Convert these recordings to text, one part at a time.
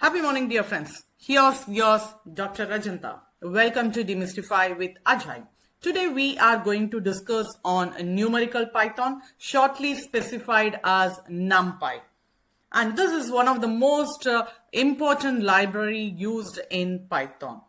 Happy morning, dear friends. Here's yours, Dr. Rajanta. Welcome to Demystify with Ajay. Today we are going to discuss on numerical Python, shortly specified as NumPy. And this is one of the most important library used in Python.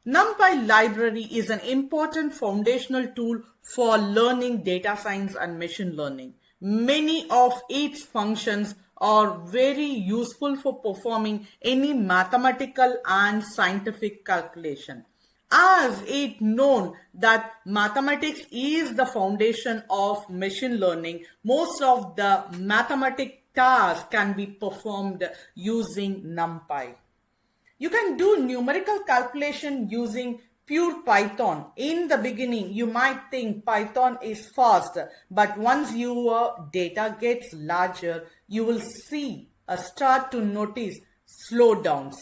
NumPy library is an important foundational tool for learning data science and machine learning. Many of its functions are very useful for performing any mathematical and scientific calculation. As it known that mathematics is the foundation of machine learning, most of the mathematic tasks can be performed using NumPy. You can do numerical calculation using pure Python. In the beginning, you might think Python is fast, but once your data gets larger, you will start to notice slowdowns.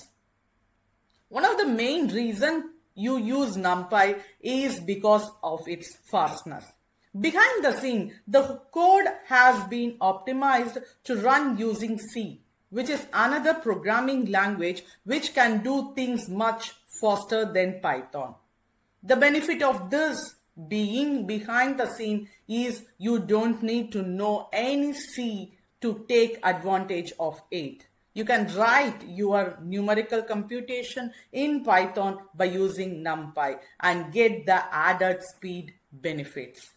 One of the main reasons you use NumPy is because of its fastness. Behind the scene, the code has been optimized to run using C, which is another programming language which can do things much faster than Python. The benefit of this being behind the scene is you don't need to know any C to take advantage of it. You can write your numerical computation in Python by using NumPy and get the added speed benefits.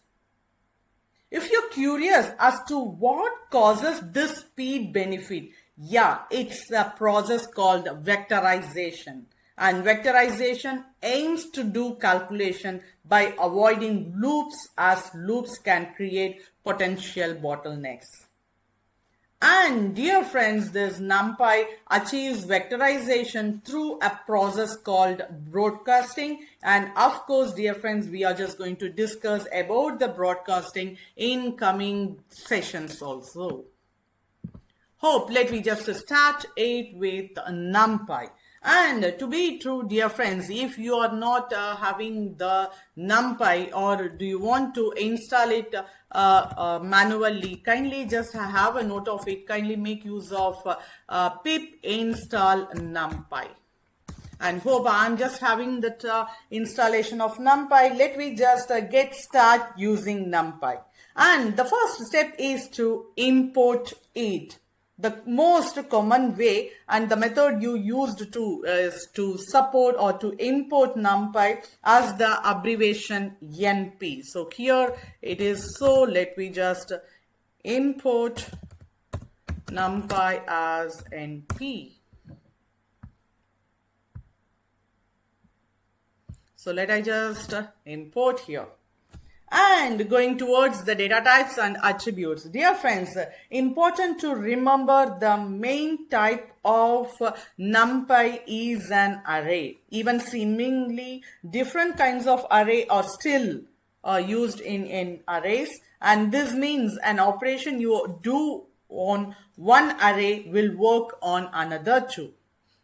If you're curious as to what causes this speed benefit, it's a process called vectorization. And vectorization aims to do calculation by avoiding loops, as loops can create potential bottlenecks. And dear friends, this NumPy achieves vectorization through a process called broadcasting. And of course, dear friends, we are just going to discuss about the broadcasting in coming sessions also. Let me just start it with NumPy. And to be true, dear friends, if you are not having the NumPy or do you want to install it manually, kindly just have a note of it. Kindly make use of pip install NumPy. And I'm just having that installation of NumPy. Let me just get started using NumPy. And the first step is to import it. The most common way and the method you used is to support or to import NumPy as the abbreviation NP. So here it is. So let me just import NumPy as NP. So let I just import here. And going towards the data types and attributes. Dear friends, important to remember the main type of NumPy is an array. Even seemingly different kinds of array are still used in arrays. And this means an operation you do on one array will work on another too.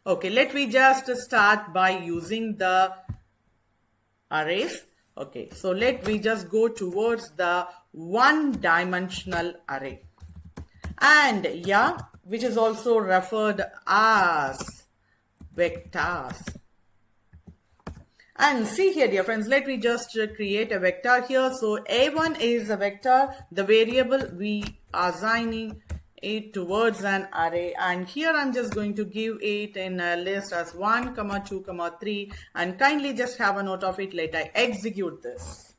Let me just start by using the arrays. So let me just go towards the one-dimensional array. And which is also referred as vectors. And see here, dear friends, let me just create a vector here. So A1 is a vector, the variable we are assigning it towards an array, and here I'm just going to give it in a list as 1, 2, 3, and kindly just have a note of it. Let I execute this.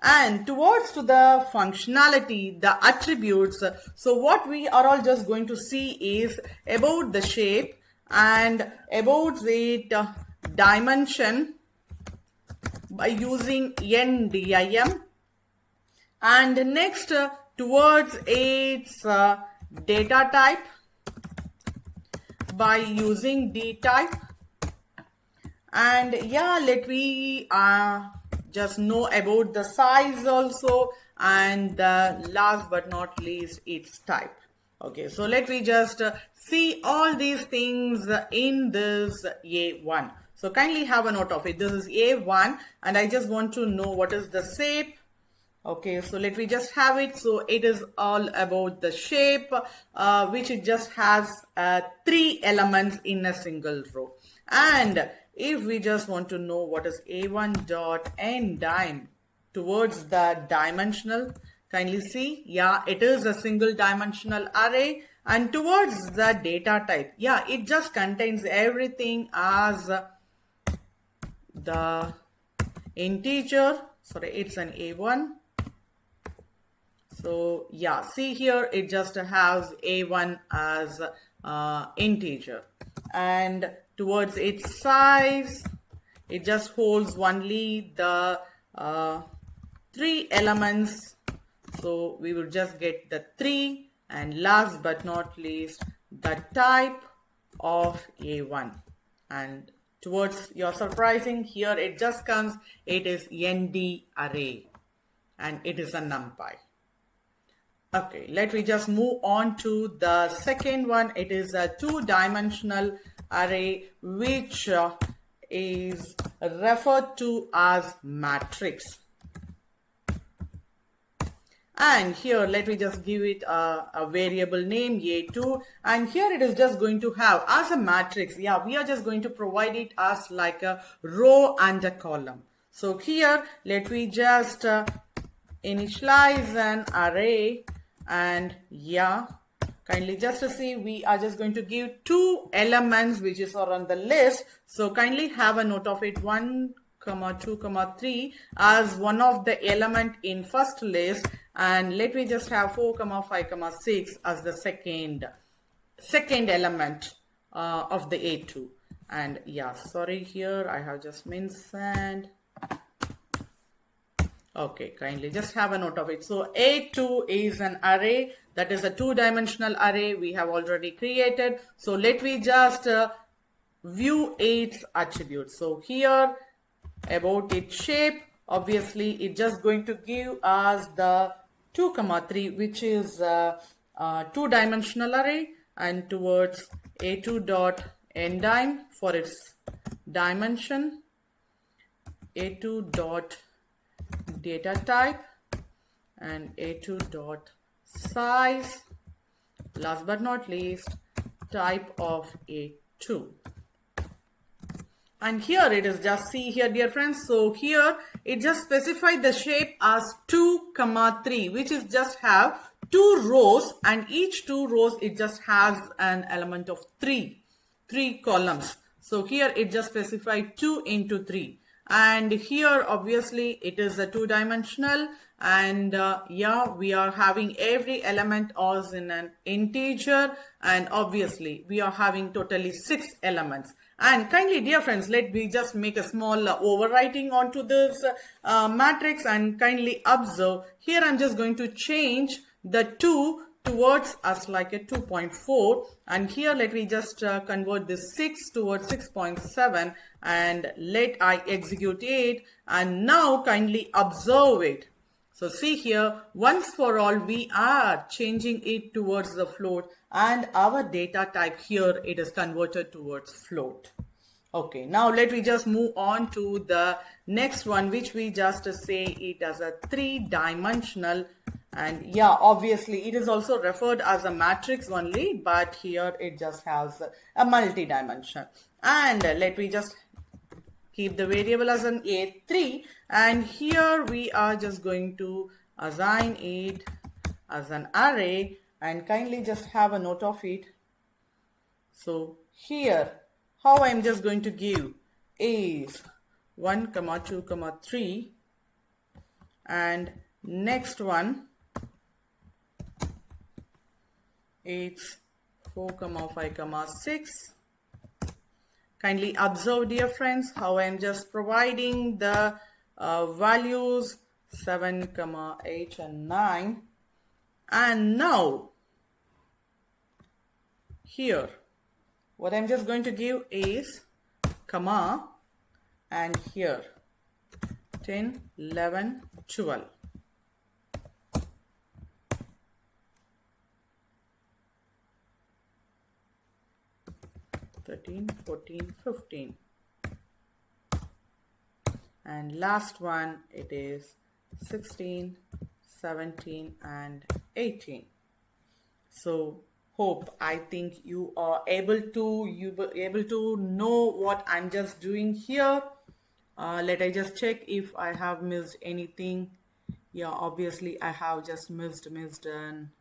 And towards to the functionality, the attributes. So what we are all just going to see is about the shape and about the dimension by using NDIM, and next towards its data type by using dtype, and let me just know about the size also, and last but not least its type. So let me just see all these things in this A1. So kindly have a note of it. This is A1 and I just want to know what is the shape Okay, so let me just have it. So it is all about the shape, which it just has three elements in a single row. And if we just want to know what is A1 dot N dim towards the dimensional, kindly see, yeah, it is a single dimensional array. And towards the data type, yeah, it just contains everything as the integer. Sorry, it's an A1. So yeah, see here it just has A1 as integer, and towards its size it just holds only the three elements. So we will just get the three, and last but not least the type of A1. And towards your surprising, here it just comes, it is ND array, and it is a NumPy. Okay, let me just move on to the second one. It is a two-dimensional array which is referred to as matrix. And here let me just give it a variable name A2, and here it is just going to have as a matrix. Yeah, we are just going to provide it as like a row and a column. So here let me just initialize an array, and yeah, kindly just to see, we are just going to give two elements which is are on the list. So kindly have a note of it, 1, 2, 3 as one of the element in first list, and let me just have 4, 5, 6 as the second element of the A2. And yeah, sorry, here I have just mentioned. Okay, kindly just have a note of it. So A2 is an array, that is a two-dimensional array we have already created. So let me just view its attributes. So here about its shape, obviously it's just going to give us the 2, 3, which is a two-dimensional array, and towards A2 dot ndim for its dimension, A2 dot data type, and A2 dot size, last but not least type of A2. And here it is, just see here dear friends, so here it just specified the shape as 2, 3, which is just have two rows, and each two rows it just has an element of three columns. So here it just specified 2 into 3. And here obviously it is a two-dimensional, and yeah, we are having every element as in an integer, and obviously we are having totally 6 elements. And kindly dear friends, let me just make a small overwriting onto this matrix, and kindly observe here I'm just going to change the 2 towards as like a 2.4, and here let me just convert this 6 towards 6.7, and let I execute it, and now kindly observe it. So see here, once for all we are changing it towards the float, and our data type here it is converted towards float. Okay, now let me just move on to the next one, which we just say it as a three-dimensional. And yeah, obviously it is also referred as a matrix only, but here it just has a multi-dimension. And let me just keep the variable as an A3, and here we are just going to assign it as an array, and kindly just have a note of it. So here how I'm just going to give is 1, 2, 3, and next one it's 4, 5, 6. Kindly observe dear friends how I'm just providing the values 7, 8 and 9. And now here what I'm just going to give is comma, and here 10, 11, 12. 13, 14, 15. And last one it is 16, 17 and 18. So I think you are able to know what I'm just doing here. Let I just check if I have missed anything. Yeah, obviously I have just missed an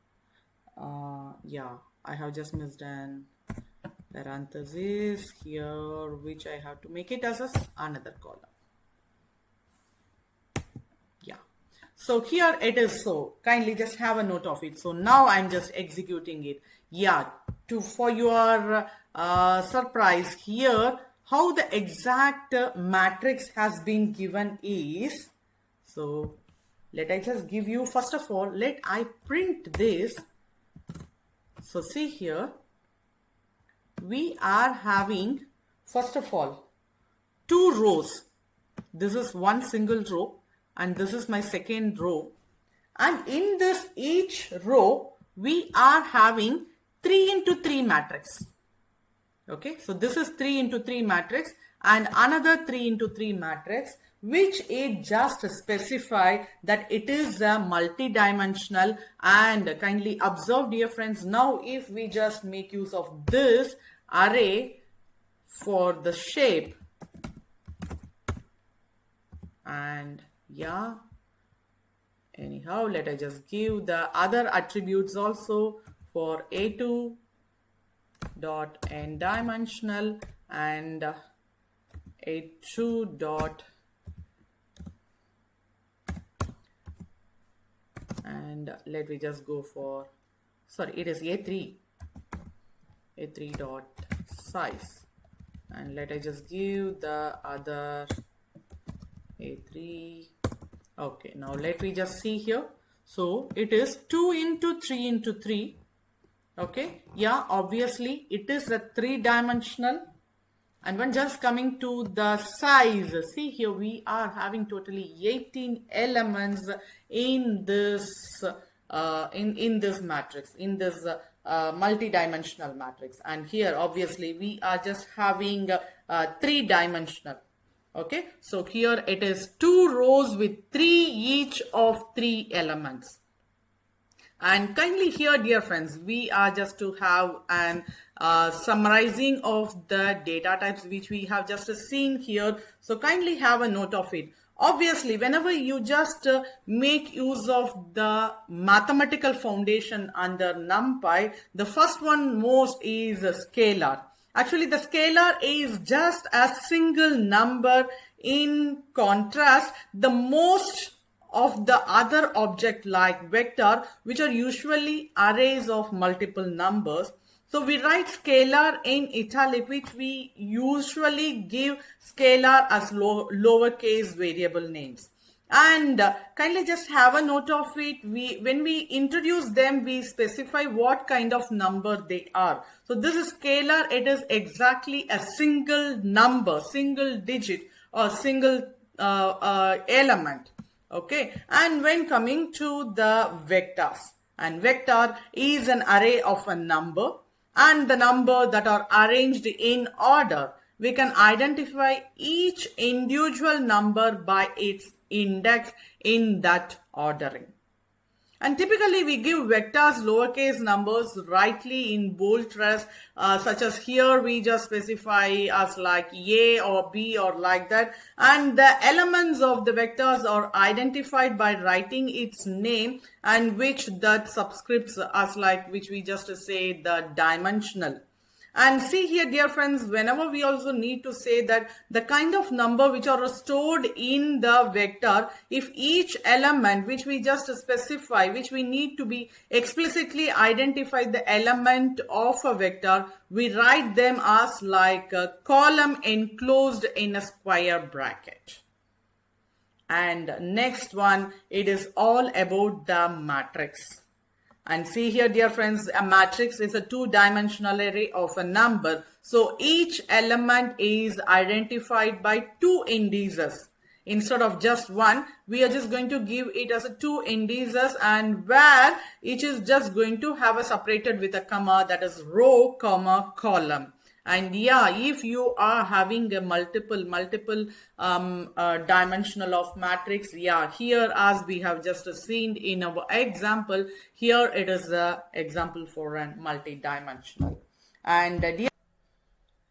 yeah, I have just missed an parenthesis here, which I have to make it as another column. Yeah, so here it is. So kindly just have a note of it. So now I'm just executing it. Yeah, for your surprise here, how the exact matrix has been given is, so let I just give you, first of all, let I print this. So see here, we are having, first of all, two rows. This is one single row and this is my second row. And in this each row, we are having 3 into 3 matrix. Okay, so this is 3 into 3 matrix and another 3 into 3 matrix, which it just specify that it is a multi-dimensional. And kindly observe, dear friends, now if we just make use of this array for the shape, and yeah, anyhow, let I just give the other attributes also for A2 dot n dimensional and A2 dot, and let me just go for, sorry, it is A3 dot size, and let I just give the other A3. Okay, now let me just see here. So it is 2 into 3 into 3. Okay, yeah, obviously it is a 3-dimensional. And when just coming to the size, see here we are having totally 18 elements in this in this matrix, in this multi-dimensional matrix. And here obviously we are just having 3-dimensional. Okay, so here it is 2 rows with 3 each of 3 elements. And kindly here, dear friends, we are just to have an summarizing of the data types which we have just seen here. So kindly have a note of it. Obviously, whenever you just make use of the mathematical foundation under NumPy, the first one most is a scalar. Actually, the scalar is just a single number. In contrast, the most of the other object like vector, which are usually arrays of multiple numbers. So we write scalar in italic, which we usually give scalar as lowercase variable names. And kindly just have a note of it. When we introduce them, we specify what kind of number they are. So this is scalar. It is exactly a single number, single digit, or single element. Okay, and when coming to the vectors, and vector is an array of a number and the number that are arranged in order. We can identify each individual number by its index in that ordering. And typically we give vectors lowercase numbers rightly in bold stress, such as here we just specify as like A or B or like that. And the elements of the vectors are identified by writing its name, and which that subscripts as like, which we just say the dimensional. And see here, dear friends, whenever we also need to say that the kind of number which are stored in the vector, if each element which we just specify, which we need to be explicitly identify the element of a vector, we write them as like a column enclosed in a square bracket. And next one, it is all about the matrix. And see here, dear friends, a matrix is a 2-dimensional array of a number. So each element is identified by 2 indices. Instead of just one, we are just going to give it as a 2 indices, and where it is just going to have a separated with a comma, that is row, comma, column. And yeah, if you are having a multiple dimensional of matrix, yeah, here as we have just seen in our example, here it is a example for a multi-dimensional. And a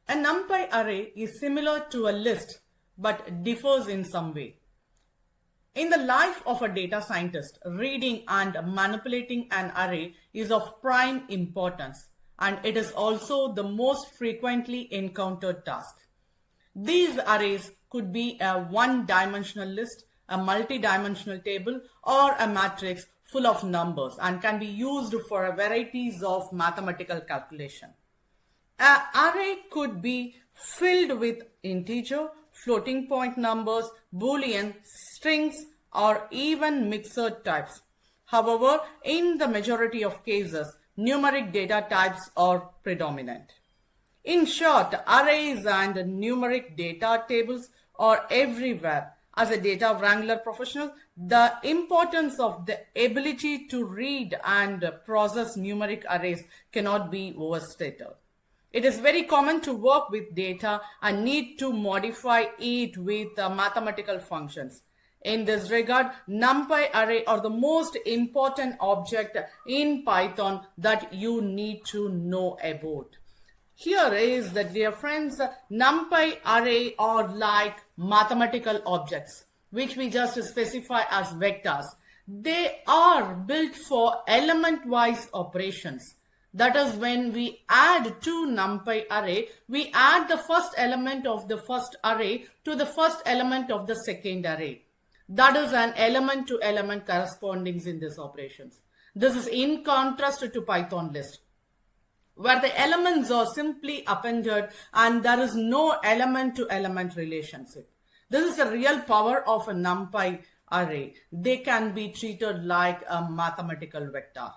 NumPy array is similar to a list but differs in some way. In the life of a data scientist, reading and manipulating an array is of prime importance, and it is also the most frequently encountered task. These arrays could be a one-dimensional list, a multi-dimensional table, or a matrix full of numbers and can be used for a varieties of mathematical calculation. An array could be filled with integer, floating point numbers, boolean, strings, or even mixed types. However, in the majority of cases, numeric data types are predominant. In short, arrays and numeric data tables are everywhere. As a data wrangler professional, the importance of the ability to read and process numeric arrays cannot be overstated. It is very common to work with data and need to modify it with mathematical functions. In this regard, NumPy array are the most important object in Python that you need to know about. Here is that, dear friends, NumPy array are like mathematical objects, which we just specify as vectors. They are built for element-wise operations. That is, when we add to NumPy array, we add the first element of the first array to the first element of the second array. That is an element to element correspondings in these operations. This is in contrast to Python list, where the elements are simply appended and there is no element to element relationship. This is the real power of a NumPy array. They can be treated like a mathematical vector.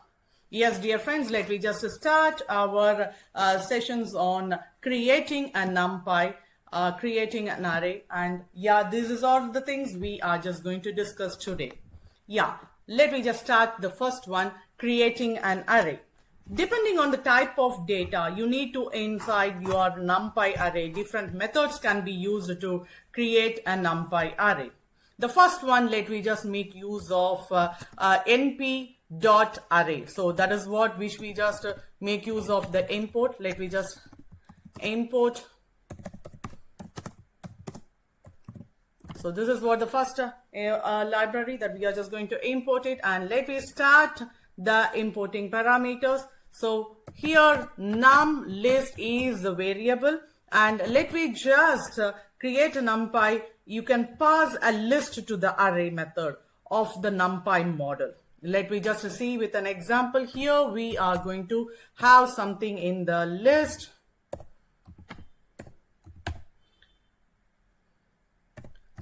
Yes, dear friends, let me just start our sessions on creating a NumPy, creating an array. And yeah, this is all the things we are just going to discuss today. Yeah, let me just start the first one, creating an array. Depending on the type of data you need to inside your NumPy array, different methods can be used to create a NumPy array. The first one, let me just make use of np.array. So that is what which we just make use of the import. Let me just import. So this is what the first library that we are just going to import it, and let me start the importing parameters. So here num list is the variable, and let me just create a NumPy. You can pass a list to the array method of the NumPy model. Let me just see with an example. Here we are going to have something in the list.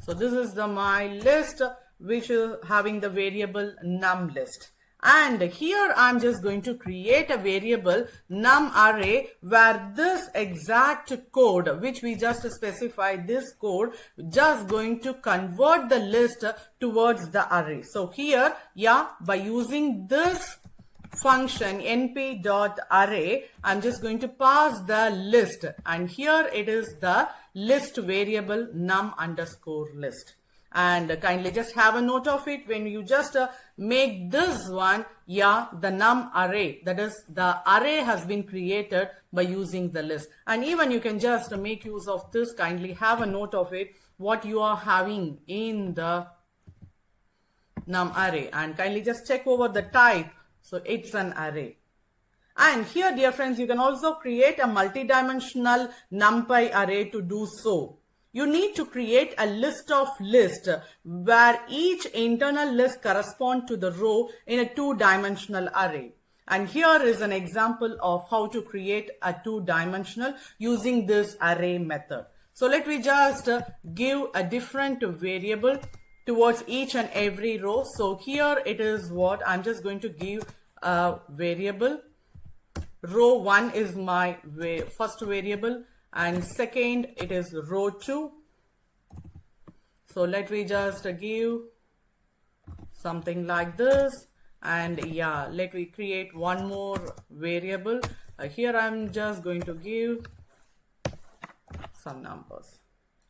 So this is my list, which is having the variable num list. And here I'm just going to create a variable num array, where this exact code which we just specified, this code just going to convert the list towards the array. So here, yeah, by using this function np.array, I'm just going to pass the list, and here it is the list variable num underscore list. And kindly just have a note of it when you just make this one, yeah, the num array, that is the array has been created by using the list. And even you can just make use of this, kindly have a note of it, what you are having in the num array, and kindly just check over the type. So it's an array. And here, dear friends, you can also create a multi-dimensional NumPy array. To do so, you need to create a list of lists where each internal list corresponds to the row in a two-dimensional array. And here is an example of how to create a two-dimensional using this array method. So let me just give a different variable towards each and every row. So here it is what I'm just going to give a variable. Row 1 is my first variable, and second it is row 2. So let me just give something like this, and yeah, let me create one more variable. Here I'm just going to give some numbers.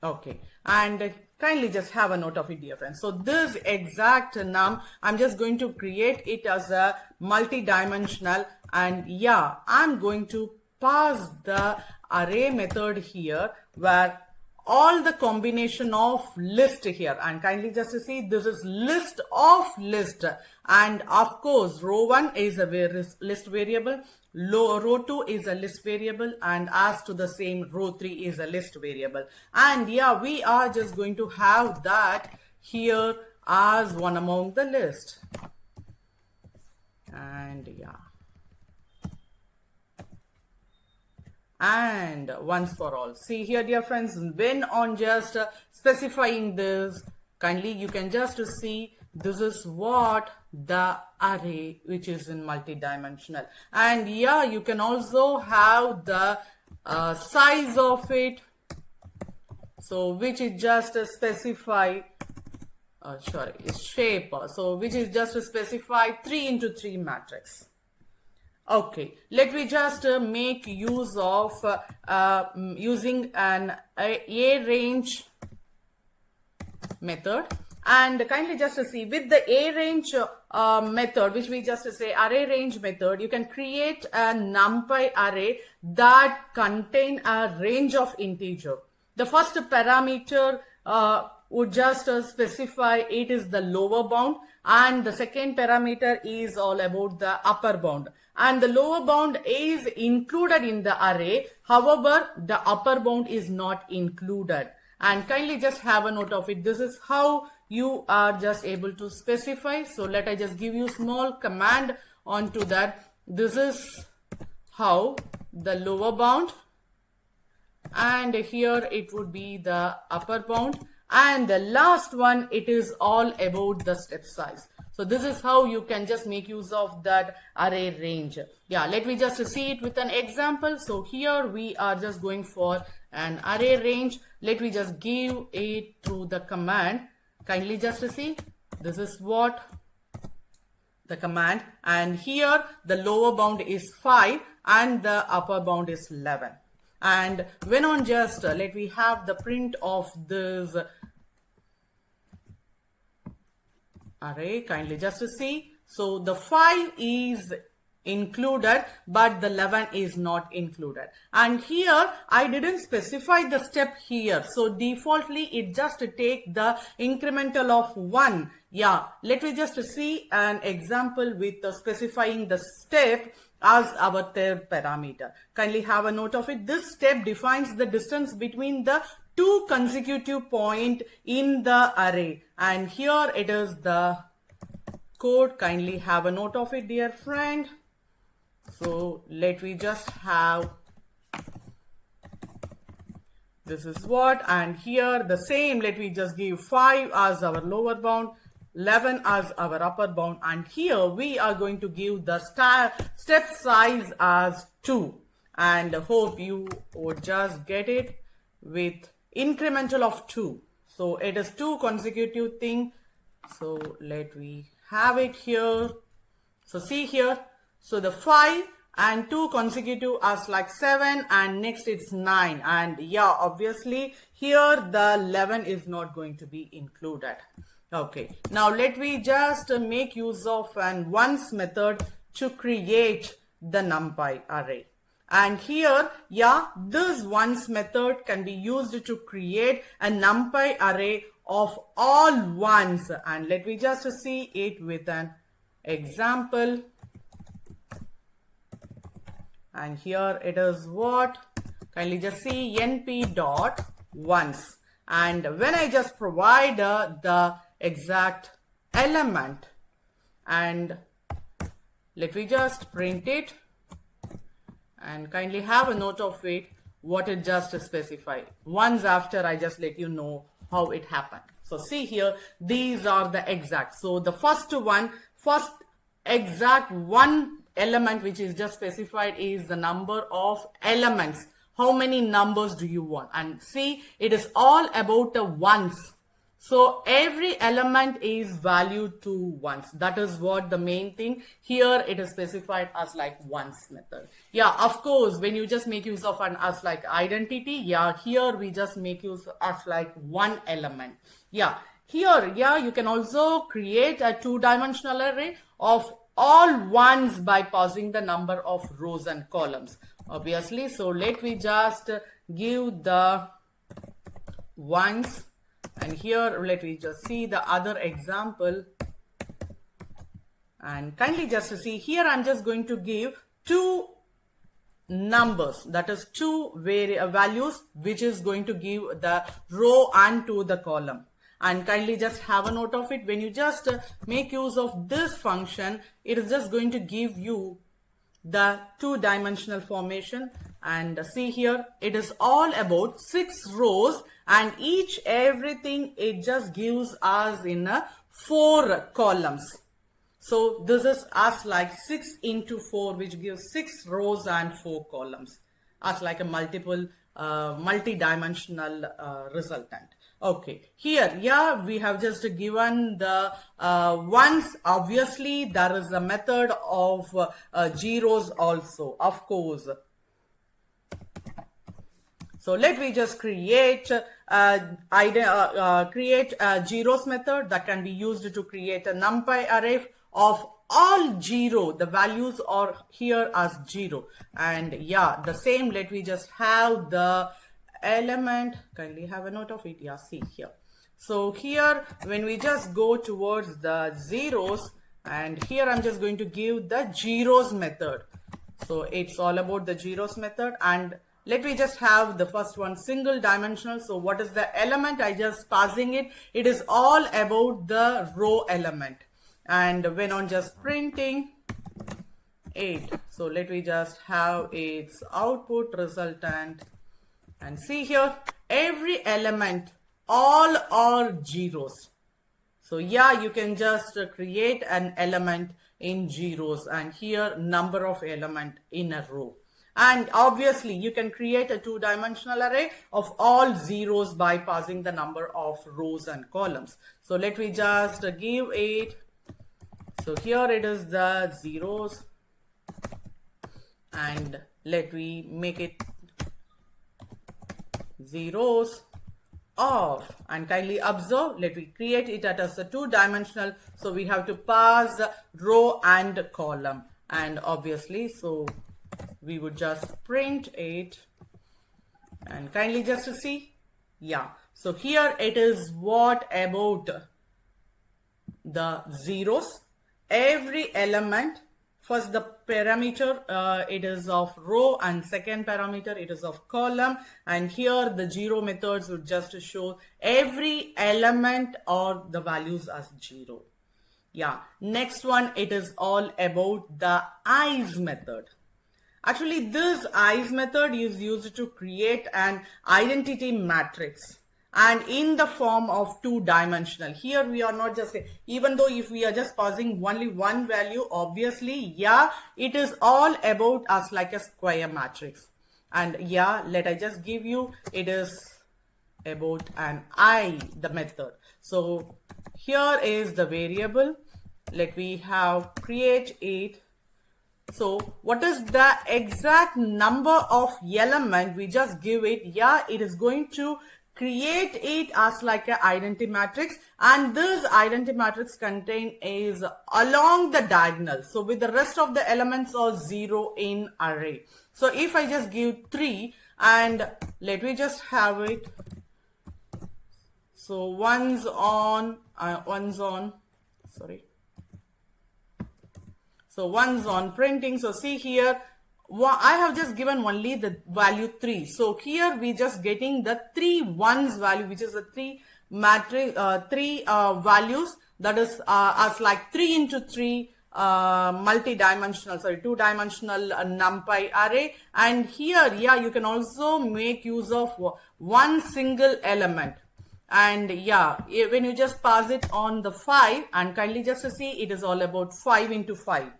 Okay, and kindly just have a note of it, dear friends. So this exact num, I'm just going to create it as a multi-dimensional, and yeah, I'm going to pass the array method here where all the combination of list here, and kindly just to see this is list of list, and of course row 1 is a list variable, row 2 is a list variable, and as to the same row 3 is a list variable. And yeah, we are just going to have that here as one among the list. And yeah, and once for all, see here, dear friends, when on just specifying this, kindly you can just see this is what the array which is in multi-dimensional. And yeah, you can also have the size of it, so which is just specify shape, so which is just to specify 3 into 3 matrix. Okay, let me just make use of using an a range method, and kindly just to see with the a range method, which we just say array range method, you can create a NumPy array that contain a range of integer. The first parameter would just specify it is the lower bound, and the second parameter is all about the upper bound, and the lower bound is included in the array, however the upper bound is not included. And kindly just have a note of it. This is how you are just able to specify. So let I just give you small command onto that. This is how the lower bound, and here it would be the upper bound, and the last one, it is all about the step size. So this is how you can just make use of that array range. Yeah, let me just see it with an example. So here we are just going for an array range. Let me just give it through the command. Kindly just to see, this is what the command, and here the lower bound is 5 and the upper bound is 11. And when on just let me have the print of this array, kindly just to see. So the 5 is included, but the 11 is not included. And here I didn't specify the step here, so defaultly it just take the incremental of 1. Yeah, let me just see an example with specifying the step as our third parameter. Kindly have a note of it. This step defines the distance between the two consecutive point in the array, and here it is the code. Kindly have a note of it, dear friend. So let me just have, this is what, and here the same, let me just give 5 as our lower bound, 11 as our upper bound, and here we are going to give the step size as 2, and hope you would just get it with incremental of 2. So it is 2 consecutive thing. So let me have it here. So see here, so the 5 and 2 consecutive as like 7, and next it's 9, and yeah, obviously here the 11 is not going to be included. Okay, now let me just make use of an once method to create the NumPy array. And here, yeah, this once method can be used to create a NumPy array of all ones. And let me just see it with an example. And here it is what? Kindly just see np dot once. And when I just provide the exact element, and let me just print it, and kindly have a note of it what it just specified. Once after I just let you know how it happened. So see here, these are the exact. So the first exact one element which is just specified is the number of elements. How many numbers do you want? And see, it is all about the ones. So every element is valued to once. That is what the main thing. Here it is specified as like once method. Yeah, of course, when you just make use of an as like identity, yeah, here we just make use as like one element. Yeah, here, yeah, you can also create a two-dimensional array of all ones by passing the number of rows and columns, obviously. So let me just give the ones. And here, let me just see the other example. And kindly just to see here, I'm just going to give two numbers, that is two values, which is going to give the row and to the column. And kindly just have a note of it. When you just make use of this function, it is just going to give you the two-dimensional formation. And see here, it is all about 6 rows, and everything it just gives us in 4 columns. So this is as like 6 into 4, which gives 6 rows and 4 columns as like a multi-dimensional resultant. Okay, here, yeah, we have just given the ones. Obviously, there is a method of zeros also, of course. So let me just create a zeros method that can be used to create a NumPy array of all 0. The values are here as 0. And yeah, the same, let me just have the element, kindly have a note of it. Yeah, see here. So here, when we just go towards the zeros, and here I'm just going to give the zeros method. So it's all about the zeros method. And let me just have the first one, single dimensional. So what is the element? I just passing it. It is all about the row element. And when on just printing 8. So let me just have its output resultant. And see here, every element, all are zeros. So yeah, you can just create an element in zeros, and here number of element in a row. And obviously you can create a two-dimensional array of all zeros by passing the number of rows and columns. So let me just give it. So here it is the zeros, and let me make it zeros of, and kindly observe, let me create it as a two-dimensional. So we have to pass row and column, and obviously, so we would just print it, and kindly just to see, yeah. So here it is what about the zeros. Every element, first the parameter, it is of row, and second parameter it is of column. And here the zero methods would just show every element or the values as 0. Yeah, next one, it is all about the eyes method. Actually, this eyes method is used to create an identity matrix, and in the form of two-dimensional. Here we are not just, even though if we are just passing only one value, obviously, yeah, it is all about us like a square matrix. And yeah, let I just give you, it is about an eye, the method. So here is the variable. Let me have create it. So what is the exact number of element? We just give it. Yeah, it is going to create it as like an identity matrix, and this identity matrix contain is along the diagonal. So with the rest of the elements are 0 in array. So if I just give 3, and let me just have it. So one's on, sorry. So one's on printing. So see here, I have just given only the value 3. So here we just getting the 3 ones value, which is the 3 matrix, 3 values, that is as like 3 into 3 multi-dimensional, sorry, two-dimensional NumPy array. And here, yeah, you can also make use of one single element. And yeah, when you just pass it on the 5, and kindly just to see, it is all about 5 into 5.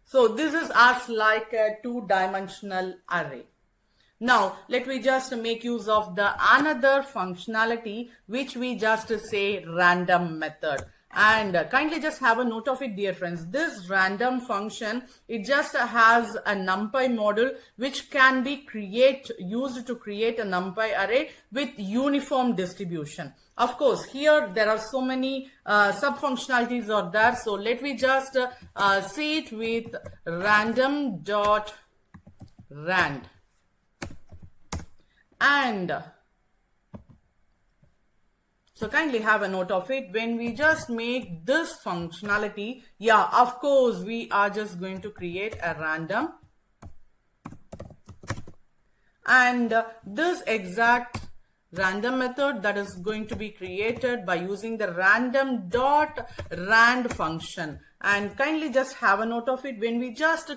So this is as like a two-dimensional array. Now, let me just make use of the another functionality which we just say random method. And kindly just have a note of it, dear friends. This random function, it just has a NumPy module which can be used to create a NumPy array with uniform distribution. Of course, here there are so many sub functionalities are there. So let me just see it with random.rand. And so kindly have a note of it. When we just make this functionality, yeah, of course, we are just going to create a random. And this exact random method that is going to be created by using the random.rand function. And kindly just have a note of it. When we just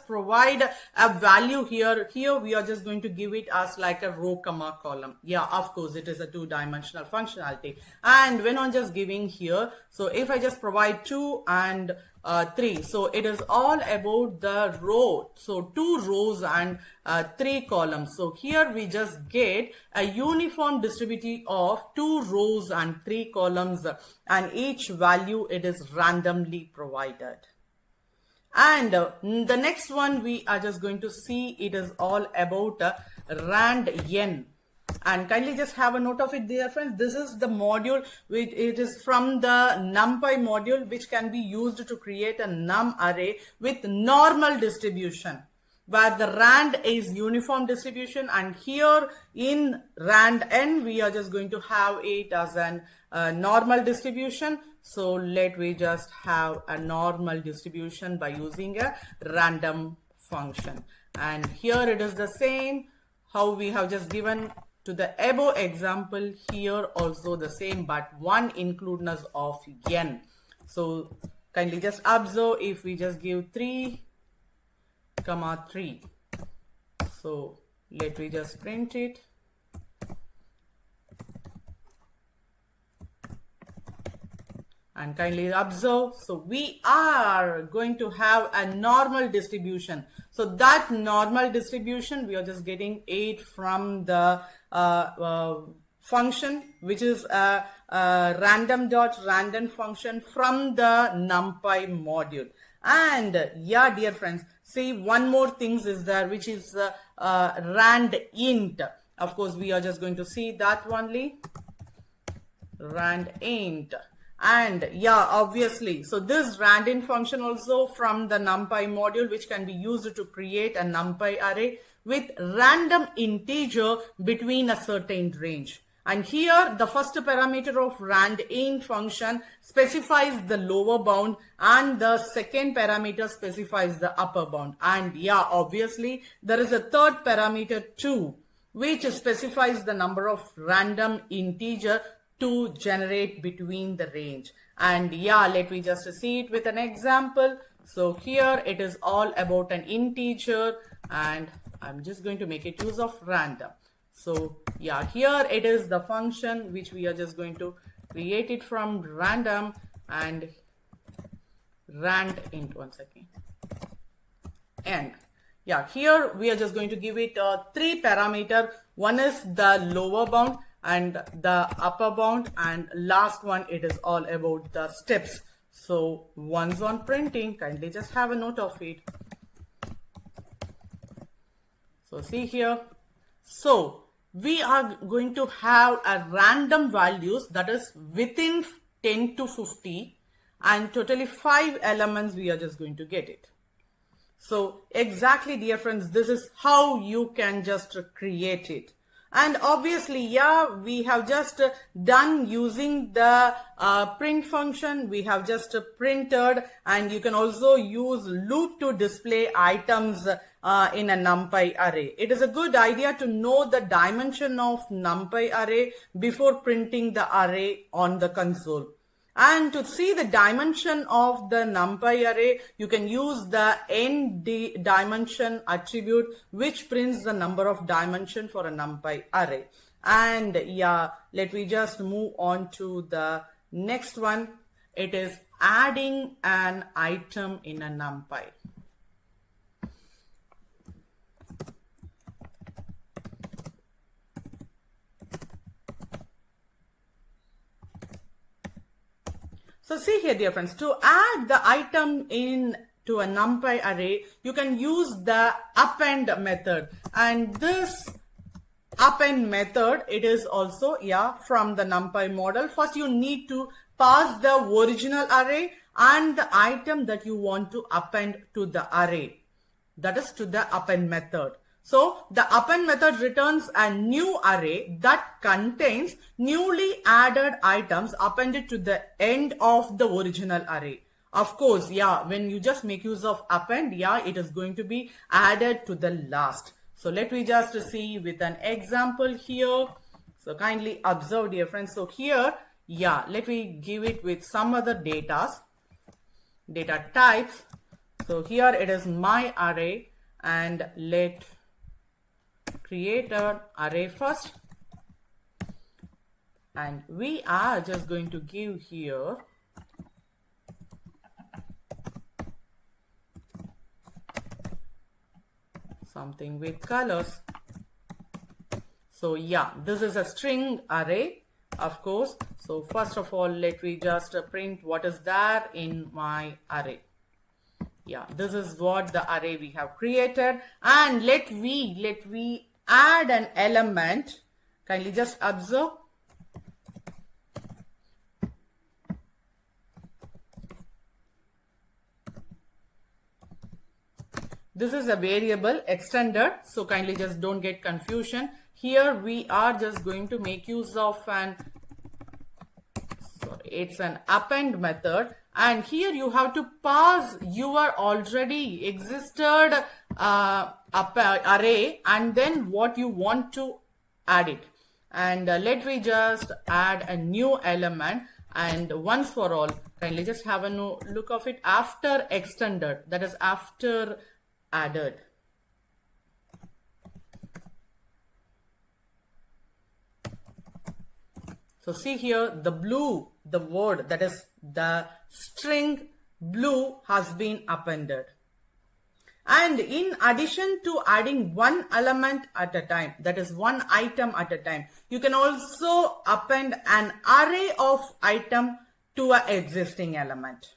provide a value here we are just going to give it as like a row comma column. Yeah, of course, it is a two-dimensional functionality. And when I'm just giving here, so if I just provide 2 and 3, so it is all about the row. So 2 rows and 3 columns. So here we just get a uniform distribution of 2 rows and 3 columns, and each value it is randomly provided. And the next one we are just going to see, it is all about rand n. And kindly just have a note of it, dear friends. This is the module which it is from the NumPy module which can be used to create a num array with normal distribution, where the rand is uniform distribution, and here in rand n we are just going to have it as an normal distribution. So let me just have a normal distribution by using a random function. And here it is the same how we have just given to the above example. Here also the same, but one includeness of n. So kindly just observe, if we just give 3, 3. So let me just print it. And kindly observe, so we are going to have a normal distribution. So that normal distribution we are just getting 8 from the function which is a random.random function from the NumPy module. And yeah, dear friends, see, one more thing is there which is rand int. Of course, we are just going to see that only, rand int. And yeah, obviously, so this randint function also from the NumPy module which can be used to create a NumPy array with random integer between a certain range. And here the first parameter of randint function specifies the lower bound, and the second parameter specifies the upper bound. And yeah, obviously there is a third parameter too which specifies the number of random integer to generate between the range. And yeah, let me just see it with an example. So here it is all about an integer, and I'm just going to make it use of random. So yeah, here it is the function which we are just going to create it from random and rand int. One second. And yeah, here we are just going to give it 3 parameter. One is the lower bound and the upper bound, and last one it is all about the steps. So once on printing, kindly just have a note of it. So see here, so we are going to have a random values that is within 10 to 50, and totally 5 elements we are just going to get it. So exactly, dear friends, this is how you can just create it. And obviously, yeah, we have just done using the print function. We have just printed, and you can also use loop to display items in a NumPy array. It is a good idea to know the dimension of NumPy array before printing the array on the console. And to see the dimension of the NumPy array, you can use the dimension attribute which prints the number of dimension for a NumPy array. And yeah, let me just move on to the next one. It is adding an item in a NumPy. So see here, dear friends, to add the item in to a NumPy array, you can use the append method. And this append method, it is also, from the NumPy model. First, you need to pass the original array and the item that you want to append to the array. That is to the append method. So the append method returns a new array that contains newly added items appended to the end of the original array. Of course, when you just make use of append, it is going to be added to the last. So let me just see with an example here. So kindly observe, dear friends. So here, let me give it with some other data types. So here it is my array, and let create an array first, and we are just going to give here something with colors. So this is a string array, of course. So first of all, let me just print what is there in my array. This is what the array we have created, and let we add an element. Kindly just observe. This is a variable extended, so kindly just don't get confusion. Here we are just going to make use of it's an append method, and here you have to pass your already existed array and then what you want to add it. And let me just add a new element, and once for all, kindly just have a look of it after extended, that is after added. So see here, the blue, the word, that is the string blue, has been appended. And in addition to adding one element at a time, that is one item at a time, you can also append an array of item to an existing element.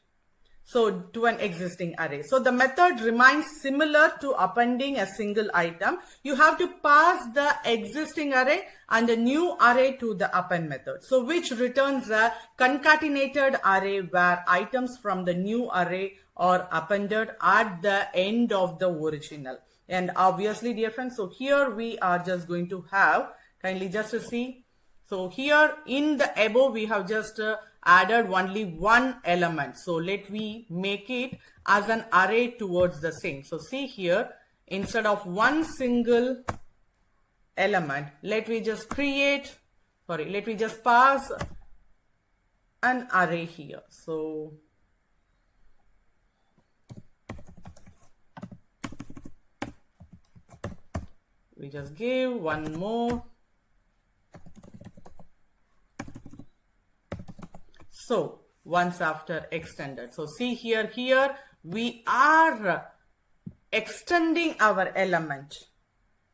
So to an existing array. So the method remains similar to appending a single item. You have to pass the existing array and a new array to the append method. So which returns a concatenated array where items from the new array are appended at the end of the original. And obviously, dear friends, so here we are just going to have, kindly just to see. So here in the above, we have just added only one element. So let me make it as an array towards the same. So see here, instead of one single element, let me just pass an array here. So we just give one more. So once after extended. So see here we are extending our element.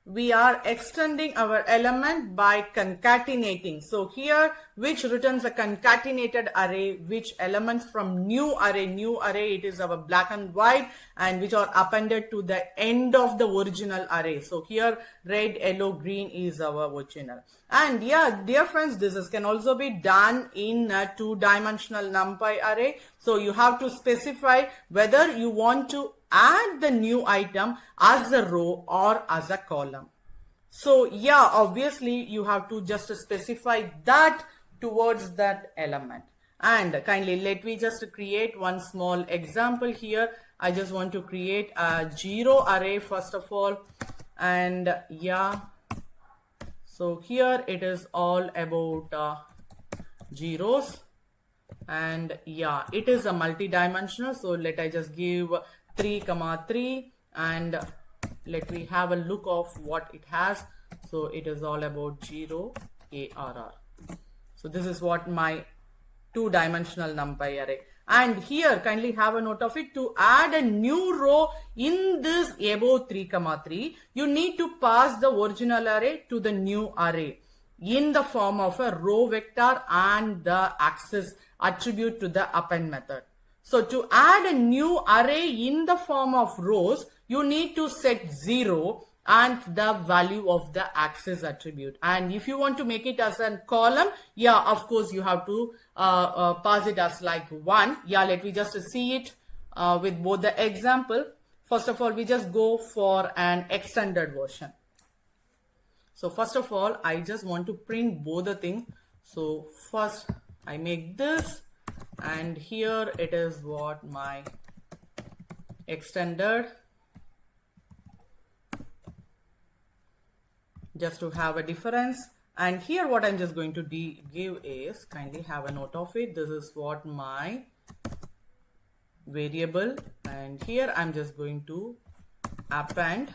We are extending our element by concatenating. So here, which returns a concatenated array, which elements from new array, it is our black and white, and which are appended to the end of the original array. So here, red, yellow, green is our original. And dear friends, this can also be done in a two-dimensional NumPy array. So you have to specify whether you want to add the new item as a row or as a column. So obviously you have to just specify that towards that element. And kindly let me just create one small example here. I just want to create a 0 array first of all. And so here it is all about zeros. And it is a multi-dimensional. So let I just give 3, 3, and let me have a look of what it has. So it is all about 0 ARR. So this is what my two-dimensional NumPy array. And here kindly have a note of it. To add a new row in this above 3, 3, you need to pass the original array to the new array. in the form of a row vector and the access attribute to the append method. So to add a new array in the form of rows, you need to set 0 and the value of the access attribute. And if you want to make it as a column, yeah, of course you have to pass it as like 1. Yeah, let me just see it with both the example. First of all, we just go for an extended version. So first of all, I just want to print both the thing. So first I make this, and here it is what my extended, just to have a difference. And here what I'm just going to give is, kindly have a note of it, this is what my variable, and here I'm just going to append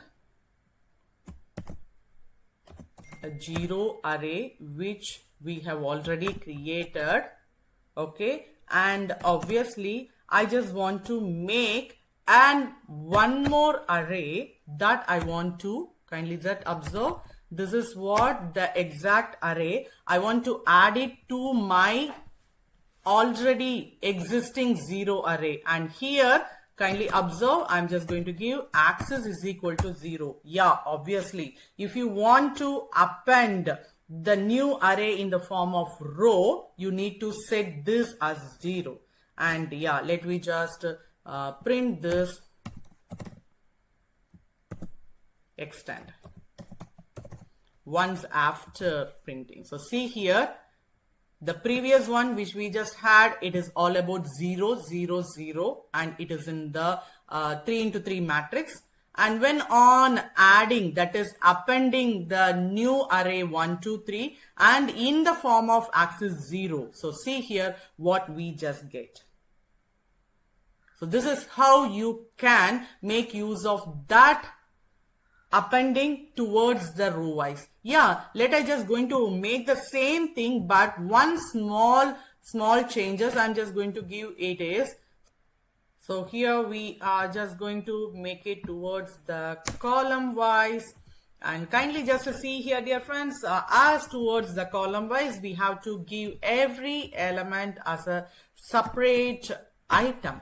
a 0 array which we have already created. Okay, and obviously I just want to make and one more array that I want to, kindly just observe, this is what the exact array I want to add it to my already existing 0 array. And here kindly observe, I'm just going to give access is equal to 0. Yeah, obviously if you want to append the new array in the form of row, you need to set this as 0. And yeah, let me just print this extend once after printing. So see here, the previous one which we just had, it is all about 0, 0, 0, and it is in the 3 into 3 matrix. And when on adding, that is appending the new array 1, 2, 3 and in the form of access 0. So see here what we just get. So this is how you can make use of that appending towards the row wise. Yeah, let us just going to make the same thing, but one small changes I'm just going to give it is, so here we are just going to make it towards the column wise. And kindly just to see here, dear friends, as towards the column wise, we have to give every element as a separate item.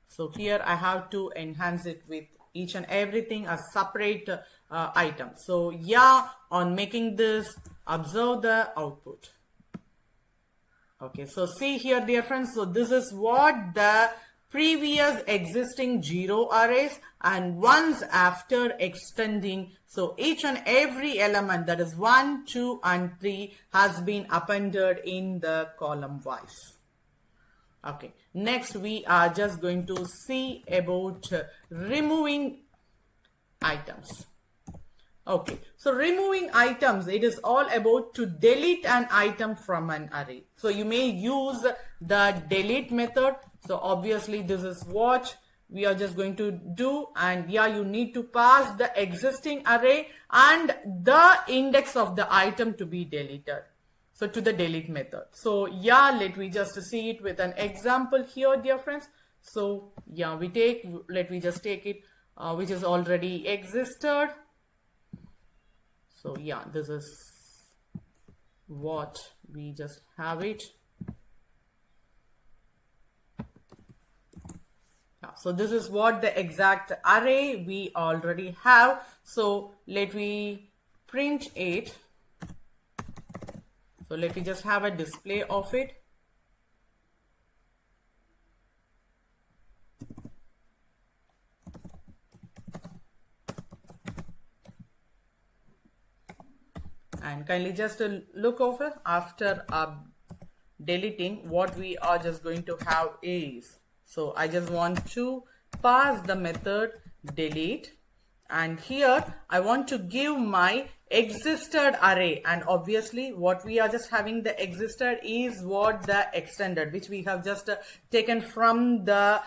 So here I have to enhance it with each and everything as separate item. So yeah, on making this, observe the output. Okay, so see here, dear friends, so this is what the previous existing 0 arrays, and once after extending, so each and every element, that is 1, 2 and 3, has been appended in the column wise. Okay, next we are just going to see about removing items. Okay, so removing items, it is all about to delete an item from an array. So you may use the delete method. So obviously this is what we are just going to do, and yeah, you need to pass the existing array and the index of the item to be deleted. So to the delete method. So yeah, let me just see it with an example here, dear friends. So yeah, let me just take it which is already existed. So yeah, this is what we just have it. Yeah, so this is what the exact array we already have. So let me print it. So let me just have a display of it. And kindly just look over after deleting, what we are just going to have is, so I just want to pass the method delete, and here I want to give my existed array, and obviously what we are just having the existed is what the extended, which we have just taken from the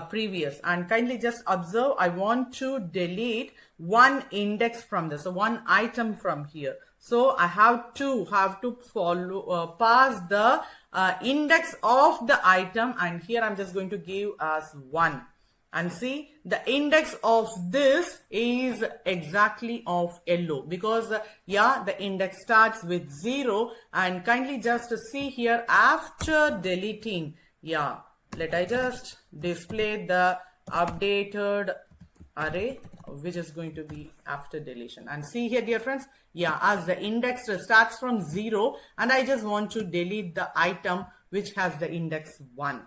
previous. And kindly just observe, I want to delete one index from this, so one item from here. So I have to follow pass the index of the item, and here I'm just going to give as 1. And see, the index of this is exactly of yellow because yeah, the index starts with 0. And kindly just see here, after deleting, yeah, let I just display the updated array which is going to be after deletion. And see here, dear friends, yeah, as the index starts from 0 and I just want to delete the item which has the index 1.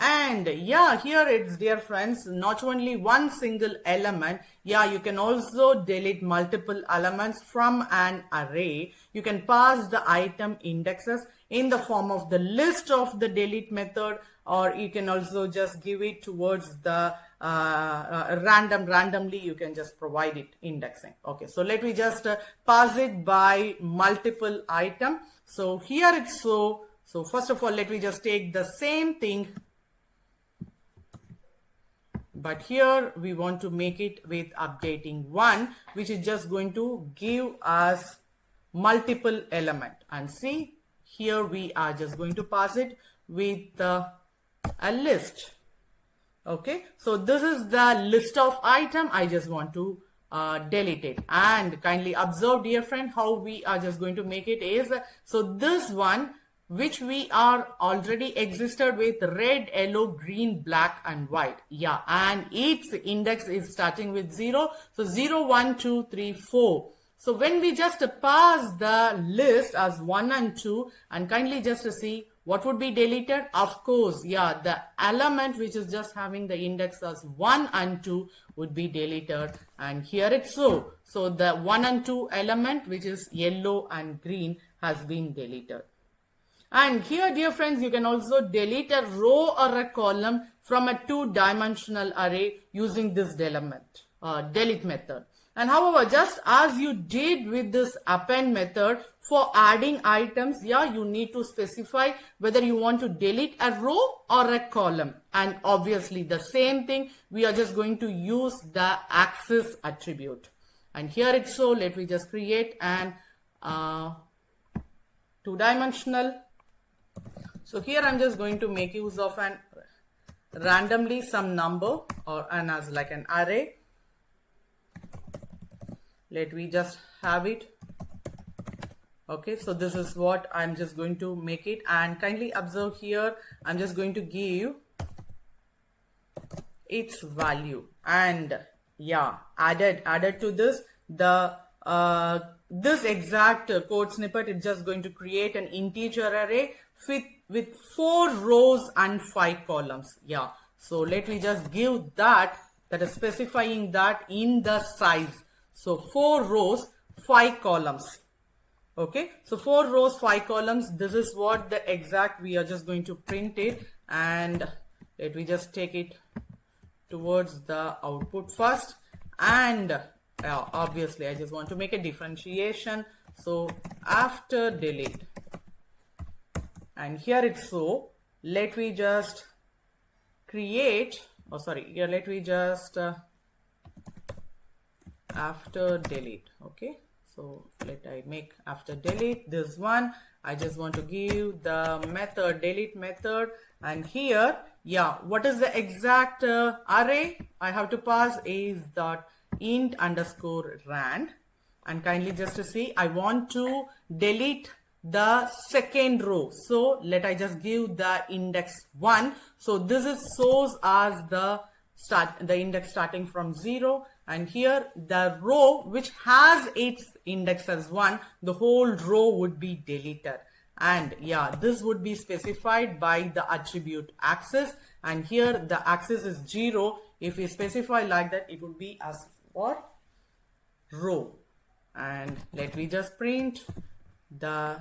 And yeah, here it's, dear friends, not only one single element. Yeah, you can also delete multiple elements from an array. You can pass the item indexes in the form of the list of the delete method, or you can also just give it towards the randomly you can just provide it indexing. Okay, so let me just pass it by multiple item. So here it's so first of all, let me just take the same thing, but here we want to make it with updating 1, which is just going to give us multiple element. And see, here we are just going to pass it with a list. Okay, so this is the list of item. I just want to delete it. And kindly observe, dear friend, how we are just going to make it is, so this one which we are already existed with red, yellow, green, black and white. Yeah, and its index is starting with 0. So 0, 1, 2, 3, 4. So when we just pass the list as 1 and 2, and kindly just see what would be deleted. Of course, yeah, the element which is just having the index as 1 and 2 would be deleted. And here it's so the 1 and 2 element, which is yellow and green, has been deleted. And here, dear friends, you can also delete a row or a column from a two-dimensional array using this delete method. And however, just as you did with this append method for adding items, yeah, you need to specify whether you want to delete a row or a column. And obviously the same thing, we are just going to use the axis attribute. And here it's so, let me just create an two-dimensional. So here I'm just going to make use of an randomly some number or as like an array. Let me just have it. Okay, so this is what I'm just going to make it. And kindly observe here, I'm just going to give its value. And yeah, added to this, the this exact code snippet is just going to create an integer array with 4 rows and 5 columns. Yeah, so let me just give that is specifying that in the size. So 4 rows, 5 columns. Okay, so 4 rows, 5 columns. This is what the exact we are just going to print it. And let me just take it towards the output first. And obviously I just want to make a differentiation. So after delete, and here it's so, let me just create, here let me just after delete. Okay, so let I make after delete this one. I just want to give the method delete method. And here, yeah, what is the exact array I have to pass is dot int underscore rand. And kindly just to see, I want to delete the second row. So let I just give the index 1. So this is shows as the index starting from 0. And here the row which has its index as 1, the whole row would be deleted. And yeah, this would be specified by the attribute axis. And here the axis is 0. If we specify like that, it would be as for row. And let me just print the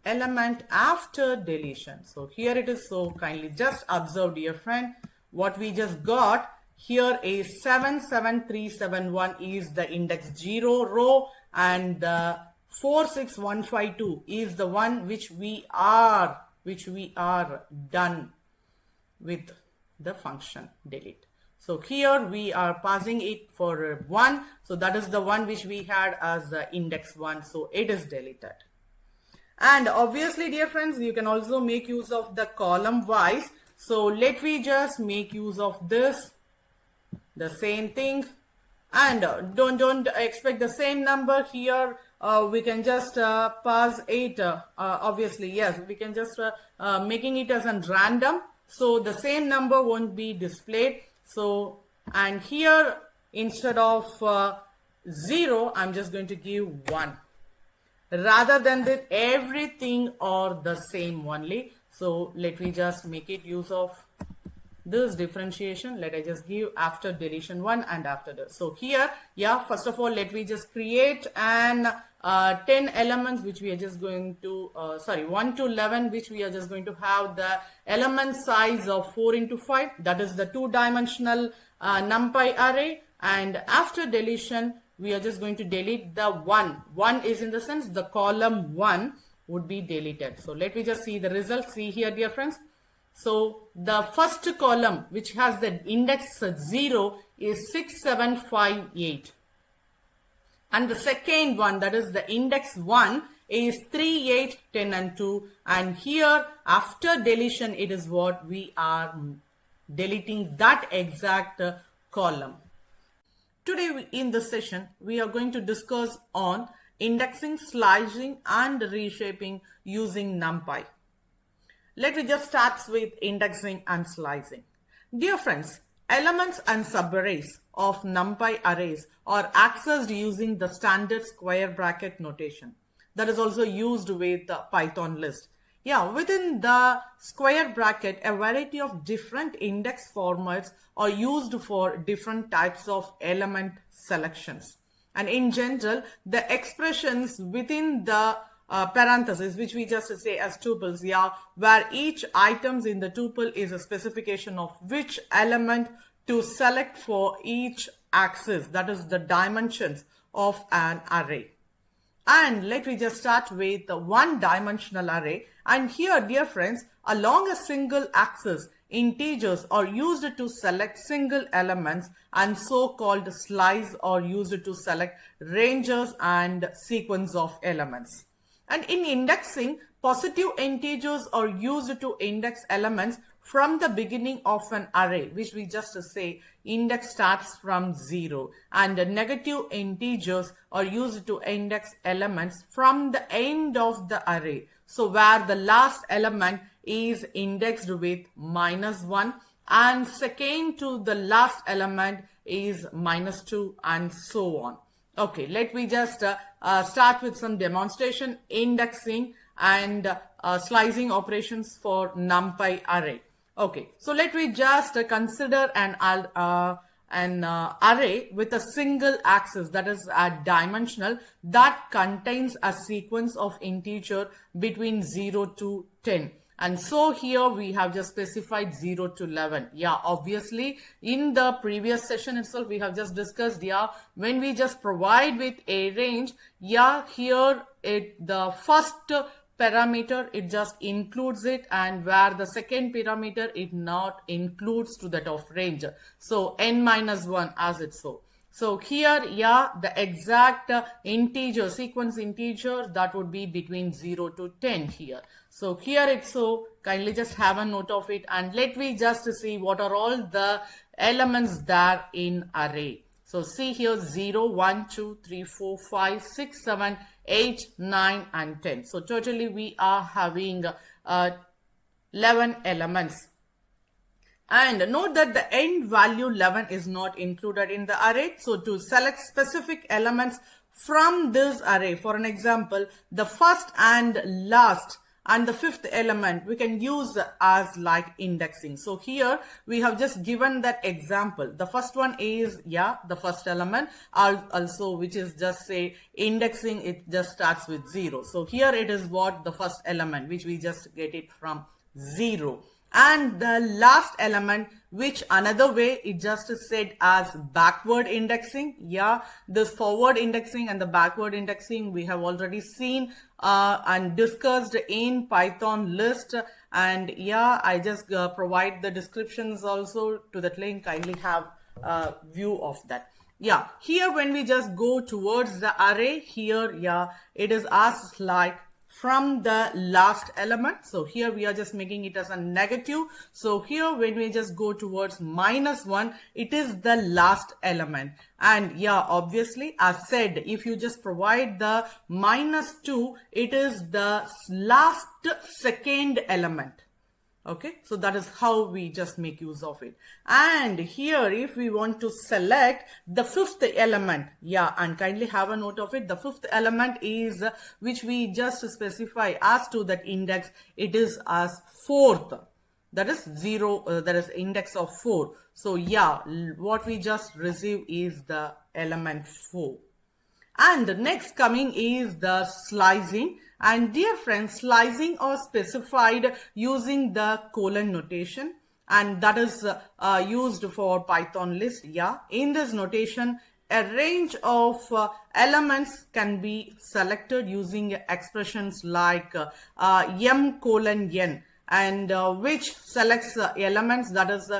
element after deletion. So here it is. So kindly just observe, dear friend, what we just got here is 77371 is the index 0 row, and the 46152 is the one which we are done with the function delete. So here we are passing it for 1. So that is the one which we had as the index 1. So it is deleted. And obviously, dear friends, you can also make use of the column wise. So let me just make use of this, the same thing, and don't expect the same number here. We can just pass it, obviously, yes, we can just making it as a random, so the same number won't be displayed. So, and here instead of 0, I'm just going to give 1, rather than that everything or the same only. So let me just make it use of this differentiation. Let I just give after deletion 1 and after this. So here, yeah, first of all, let me just create an 10 elements which we are just going to 1 to 11, which we are just going to have the element size of 4 into 5. That is the 2-dimensional NumPy array. And after deletion, we are just going to delete the 1. 1 is in the sense the column 1 would be deleted. So let me just see the result. See here, dear friends. So the first column, which has the index 0, is 6, 7, 5, 8. And the second one, that is the index 1, is 3, 8, 10 and 2. And here after deletion, it is what we are deleting that exact column. Today in this session, we are going to discuss on indexing, slicing and reshaping using NumPy. Let me just start with indexing and slicing. Dear friends, elements and subarrays of NumPy arrays are accessed using the standard square bracket notation that is also used with the Python list. Yeah, within the square bracket, a variety of different index formats are used for different types of element selections. And in general, the expressions within the parentheses, which we just say as tuples, yeah, where each items in the tuple is a specification of which element to select for each axis, that is the dimensions of an array. And let me just start with the one-dimensional array. And here, dear friends, along a single axis, integers are used to select single elements, and so-called slice are used to select ranges and sequence of elements. And in indexing, positive integers are used to index elements from the beginning of an array, which we just say index starts from 0, and negative integers are used to index elements from the end of the array. So where the last element is indexed with -1 and second to the last element is -2 and so on. Okay, let me just start with some demonstration, indexing and slicing operations for NumPy array. Okay, so let me just consider an array with a single axis, that is a dimensional, that contains a sequence of integer between 0 to 10. And so here we have just specified 0 to 11. Yeah, obviously in the previous session itself, we have just discussed, yeah, when we just provide with a range, yeah, here the first parameter, it just includes it, and where the second parameter, it not includes to that of range. So n-1 as it so. So here, yeah, the exact integer, sequence integer, that would be between 0 to 10 here. So here it's so, kindly just have a note of it, and let me just see what are all the elements there in array. So see here 0, 1, 2, 3, 4, 5, 6, 7, 8, 9 and 10. So totally we are having 11 elements. And note that the end value 11 is not included in the array. So to select specific elements from this array, for an example, the first and last and the fifth element we can use as like indexing. So here we have just given that example. The first one is, yeah, the first element, also which is just say indexing, it just starts with 0. So here it is what the first element, which we just get it from 0. And the last element, which another way it just said as backward indexing. Yeah, this forward indexing and the backward indexing we have already seen and discussed in Python list. And yeah, I just provide the descriptions also to that link. Kindly have a view of that. Yeah, here when we just go towards the array here, yeah, it is asked like from the last element. So here we are just making it as a negative. So here when we just go towards -1, it is the last element. And yeah, obviously as said, if you just provide the -2, it is the last second element. Okay, so that is how we just make use of it. And here if we want to select the fifth element, yeah, and kindly have a note of it, the fifth element is which we just specify as to that index, it is as fourth, that is 0, that is index of 4. So yeah, what we just receive is the element 4. And next coming is the slicing. And dear friends, slicing are specified using the colon notation, and that is used for Python list. Yeah, in this notation, a range of elements can be selected using expressions like m:n, and which selects elements that is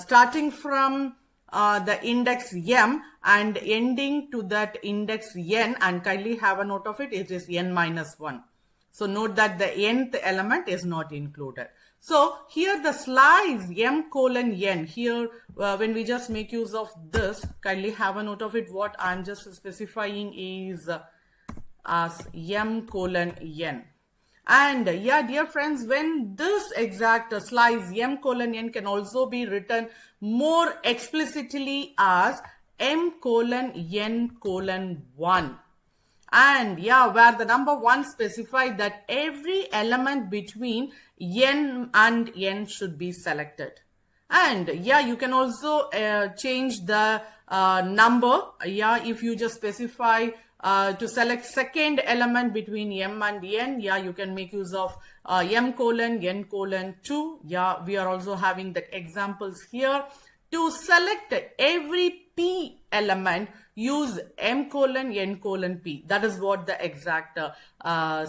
starting from the index m and ending to that index n, and kindly have a note of it, it is n-1. So note that the nth element is not included. So here the slice m:n, here when we just make use of this, kindly have a note of it, what I'm just specifying is as m:n. And yeah, dear friends, when this exact slice m:n can also be written more explicitly as m:n:1. And yeah, where the number 1 specifies that every element between n and n should be selected. And yeah, you can also change the number. Yeah, if you just specify to select second element between m and n, yeah, you can make use of m:n:2. Yeah, we are also having the examples here. To select every p element, use m:n:p. That is what the exact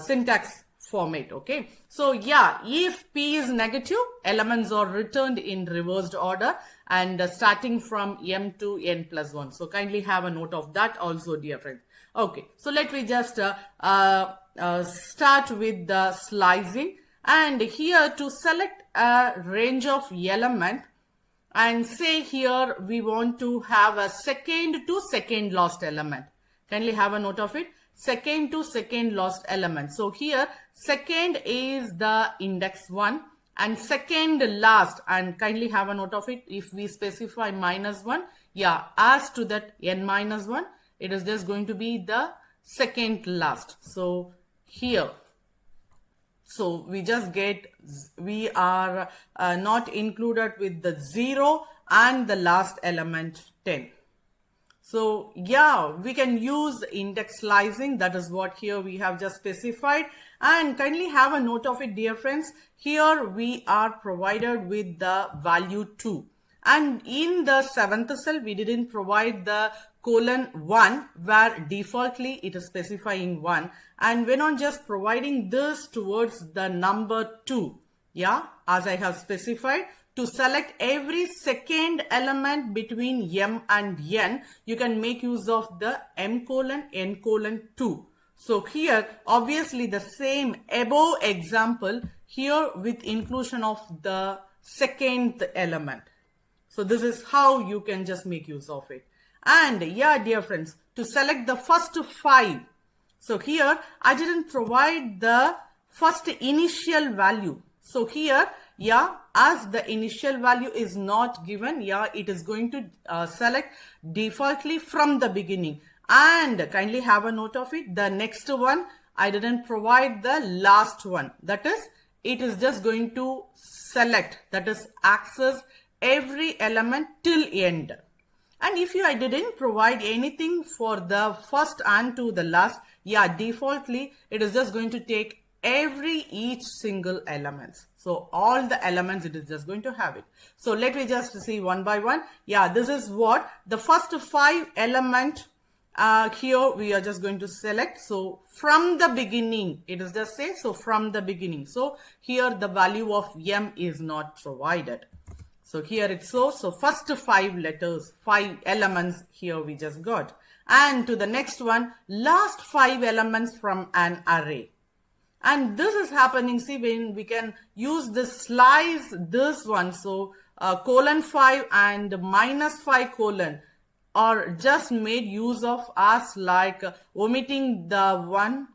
syntax format. Okay, so yeah, if p is negative, elements are returned in reversed order and starting from m to n+1. So kindly have a note of that also, dear friends. Okay, so let me just start with the slicing. And here to select a range of element, and say here we want to have a second to second last element. Kindly have a note of it, second to second last element. So here second is the index 1 and second last, and kindly have a note of it, if we specify -1, yeah, as to that n-1, it is just going to be the second last. So here, so we just get, we are not included with the 0 and the last element 10. So yeah, we can use index slicing. That is what here we have just specified. And kindly have a note of it, dear friends. Here we are provided with the value 2. And in the 7th cell, we didn't provide the :1, where defaultly it is specifying 1. And when on just providing this towards the number 2, yeah, as I have specified, to select every second element between m and n, you can make use of the m:n:2. So here, obviously the same above example here with inclusion of the second element. So this is how you can just make use of it. And yeah, dear friends, to select the first 5. So here I didn't provide the first initial value. So here, yeah, as the initial value is not given, yeah, it is going to select defaultly from the beginning. And kindly have a note of it, the next one, I didn't provide the last one. That is, it is just going to select, that is access every element till end. And if I didn't provide anything for the first and to the last, yeah, defaultly, it is just going to take each single elements. So all the elements, it is just going to have it. So let me just see one by one. Yeah, this is what the first 5 element here we are just going to select. So from the beginning, it is just say, so from the beginning. So here the value of m is not provided. So here it's so first 5 letters, 5 elements here we just got. And to the next one, last 5 elements from an array. And this is happening, see, when we can use this slice this one. So colon 5 and -5 colon or just made use of us, like omitting the one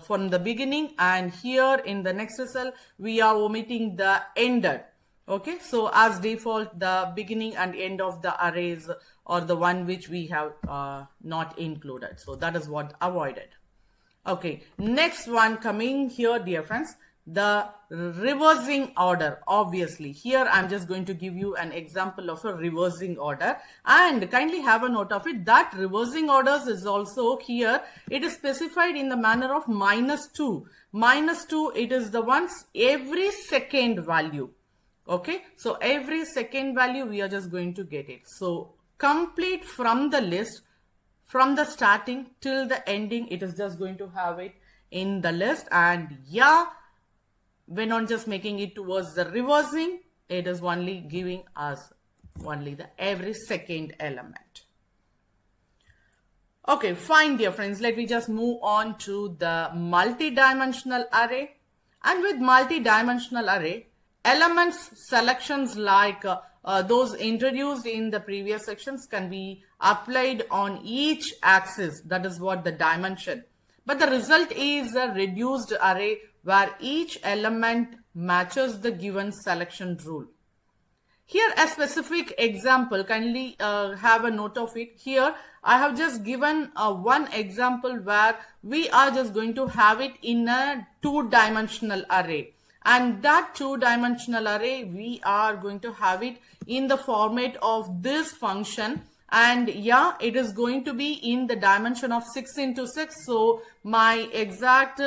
from the beginning, and here in the next cell we are omitting the ended. Okay, so as default the beginning and end of the arrays or the one which we have not included, so that is what avoided. Okay, next one coming here, dear friends, the reversing order. Obviously here I'm just going to give you an example of a reversing order, and kindly have a note of it that reversing orders is also here, it is specified in the manner of -2. -2, it is the ones every second value. Okay, so every second value we are just going to get it. So complete from the list, from the starting till the ending, it is just going to have it in the list. And yeah, when on just making it towards the reversing, it is only giving us only the every second element. Okay, fine, dear friends, let me just move on to the multi-dimensional array. And with multi-dimensional array, elements selections like those introduced in the previous sections can be applied on each axis, that is what the dimension. But the result is a reduced array where each element matches the given selection rule. Here a specific example, kindly have a note of it. Here I have just given one example where we are just going to have it in a two-dimensional array. And that two-dimensional array, we are going to have it in the format of this function. And yeah, it is going to be in the dimension of 6 into 6. So my exact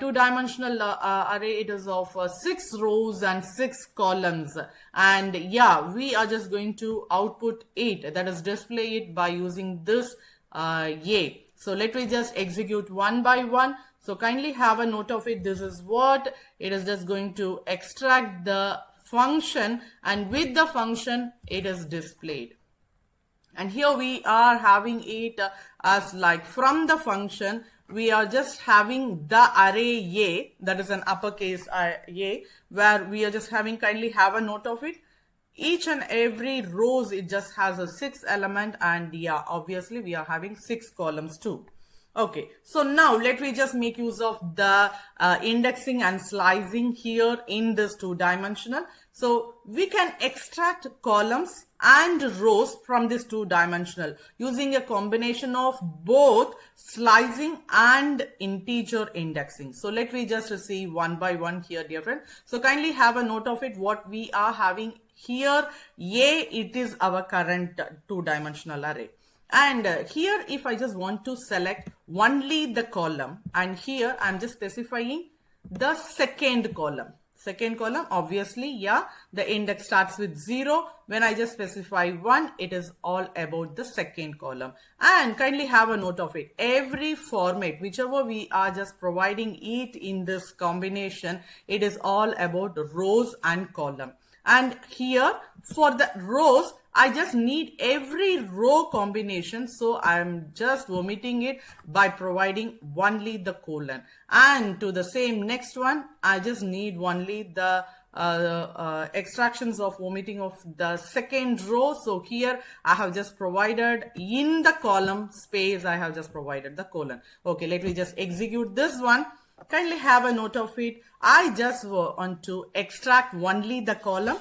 two-dimensional array, it is of 6 rows and 6 columns. And yeah, we are just going to output it, that is display it by using this A. So let me just execute one by one. So kindly have a note of it. This is what it is just going to extract the function, and with the function it is displayed. And here we are having it as like from the function, we are just having the array A, that is an uppercase A, where we are just having, kindly have a note of it. Each and every rows, it just has a 6 element, and yeah, obviously we are having 6 columns too. Okay, so now let me just make use of the indexing and slicing here in this two-dimensional. So we can extract columns and rows from this two-dimensional using a combination of both slicing and integer indexing. So let me just see one by one here, dear friend. So kindly have a note of it. What we are having here, A, it is our current two-dimensional array. And here if I just want to select only the column, and here I'm just specifying the second column. Second column, obviously, yeah, the index starts with 0. When I just specify 1, it is all about the second column. And kindly have a note of it. Every format, whichever we are just providing it in this combination, it is all about rows and column. And here for the rows, I just need every row combination, so I'm just omitting it by providing only the colon. And to the same next one, I just need only the extractions of omitting of the second row. So here I have just provided in the column space, I have just provided the colon. Okay, let me just execute this one. Kindly have a note of it. I just want to extract only the column.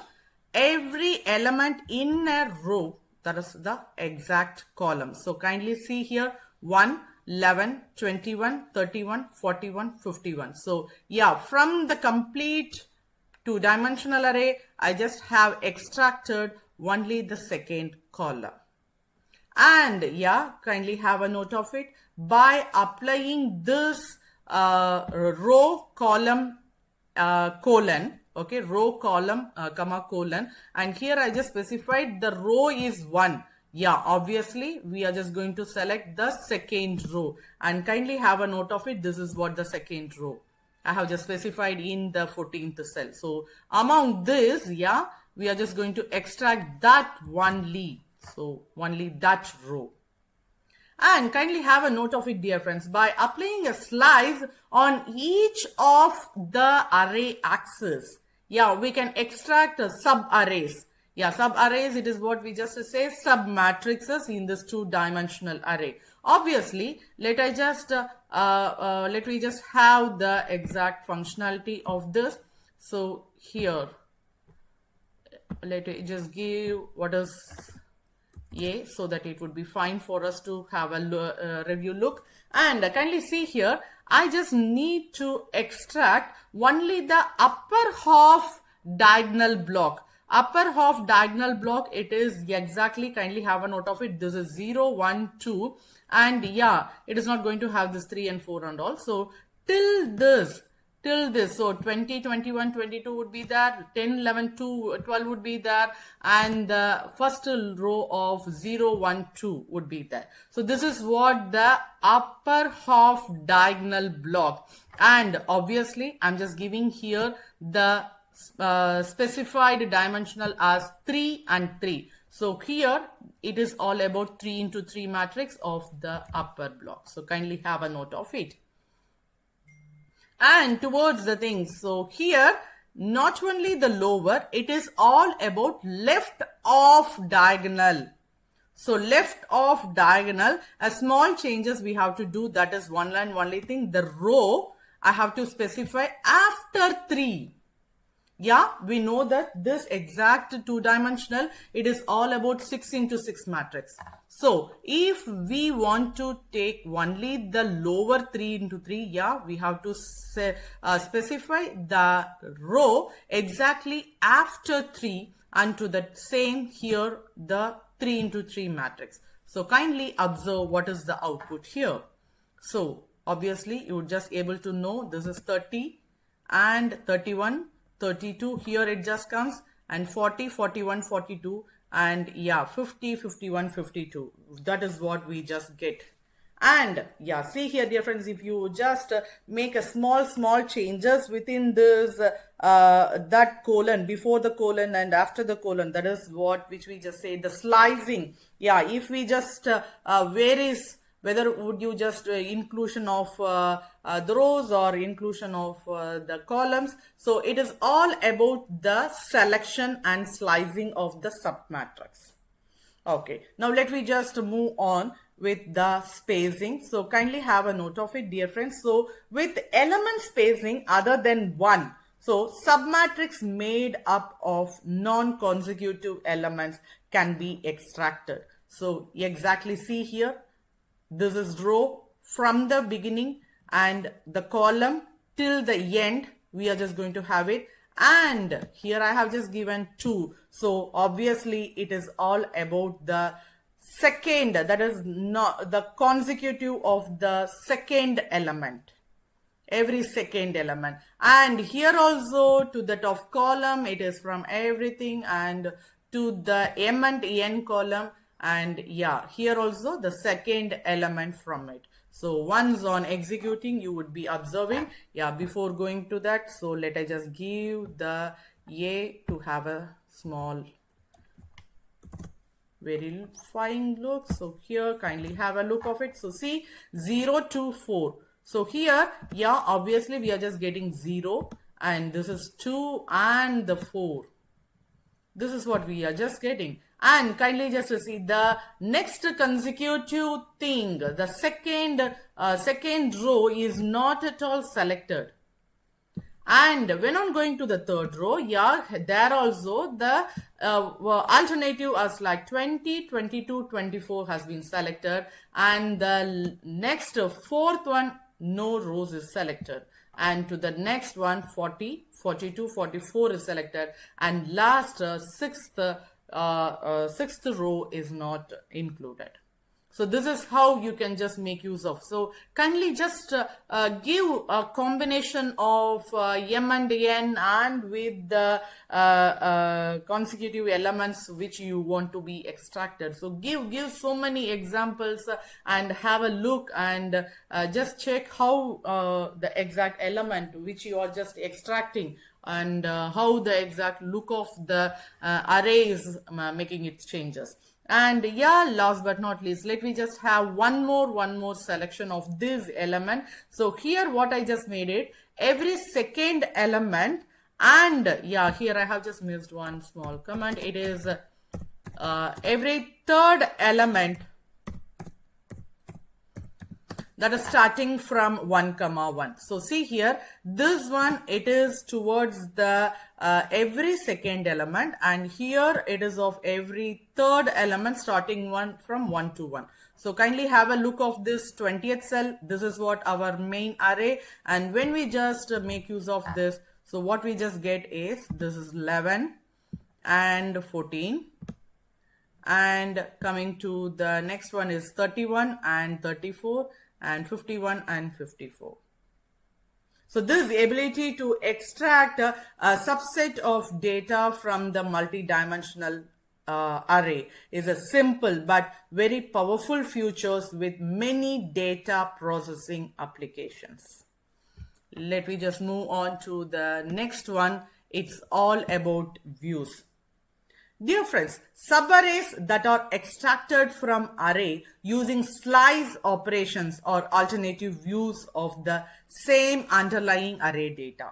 Every element in a row, that is the exact column. So kindly see here 1, 11, 21, 31, 41, 51. So yeah, from the complete two-dimensional array, I just have extracted only the second column. And yeah, kindly have a note of it. By applying this row column colon, okay, row column comma colon, and here I just specified the row is 1. Yeah, obviously we are just going to select the second row, and kindly have a note of it. This is what the second row I have just specified in the 14th cell. So among this, yeah, we are just going to extract that only, so only that row. And kindly have a note of it, dear friends. By applying a slice on each of the array axis, yeah, we can extract sub-arrays. Yeah, sub-arrays, it is what we just say, sub-matrices in this two-dimensional array. Obviously, let me just have the exact functionality of this. So here, let me just give what is A, so that it would be fine for us to have a review look. And kindly see here, I just need to extract only the upper half diagonal block. Upper half diagonal block, it is exactly, kindly have a note of it, this is 0, 1, 2, and yeah, it is not going to have this 3 and 4 and all. So till this, so 20, 21, 22 would be there, 10, 11, 2, 12 would be there, and the first row of 0, 1, 2 would be there. So this is what the upper half diagonal block. And obviously I'm just giving here the specified dimensional as 3 and 3. So here it is all about 3 into 3 matrix of the upper block. So kindly have a note of it. And towards the things, so here not only the lower, it is all about left of diagonal. So left of diagonal, a small changes we have to do, that is one line only thing. The row I have to specify after 3. Yeah, we know that this exact two-dimensional, it is all about 6 into 6 matrix. So if we want to take only the lower 3 into 3, yeah, we have to specify the row exactly after 3, and to the same here the 3 into 3 matrix. So kindly observe what is the output here. So obviously you would just able to know this is 30 and 31, 32, here it just comes, and 40, 41, 42, and yeah, 50, 51, 52. That is what we just get. And yeah, see here, dear friends, if you just make a small changes within this that colon, before the colon and after the colon, that is what which we just say the slicing. Yeah, if we just whether would you just inclusion of the rows or inclusion of the columns. So it is all about the selection and slicing of the submatrix. Okay, now let me just move on with the spacing. So kindly have a note of it, dear friends. So with element spacing other than 1, so submatrix made up of non-consecutive elements can be extracted. So exactly see here, this is row from the beginning and the column till the end. We are just going to have it. And here I have just given 2. So obviously it is all about the second, that is not the consecutive of the second element. Every second element. And here also to the top column, it is from everything, and to the M and N column. And yeah, here also the second element from it. So once on executing, you would be observing. Yeah, before going to that, so let I just give the A to have a small, very fine look. So here kindly have a look of it. So see 0 to 4. So here, yeah, obviously we are just getting 0, and this is 2 and the 4. This is what we are just getting. And kindly just to see the next consecutive thing, the second row is not at all selected. And when I'm going to the third row, yeah, there also the alternative as like 20, 22, 24 has been selected, and the next fourth one, no rows is selected. And to the next one, 40, 42, 44 is selected, and last sixth row is not included. So this is how you can just make use of. So kindly just give a combination of M and N and with the consecutive elements which you want to be extracted. So give so many examples and have a look, and just check how the exact element which you are just extracting, and how the exact look of the array is making its changes. And yeah, last but not least, let me just have one more selection of this element. So here what I just made it, every second element, and yeah, here I have just missed one small command. It is every third element that is starting from 1, 1. So see here, this one, it is towards the every second element, and here it is of every third element starting from 1 to 1. So kindly have a look of this 20th cell. This is what our main array, and when we just make use of this, so what we just get is, this is 11 and 14. And coming to the next one is 31 and 34 and 51 and 54. So this ability to extract a subset of data from the multi-dimensional array is a simple but very powerful features with many data processing applications. Let me just move on to the next one. It's all about views. Dear friends, subarrays that are extracted from array using slice operations or alternative views of the same underlying array data.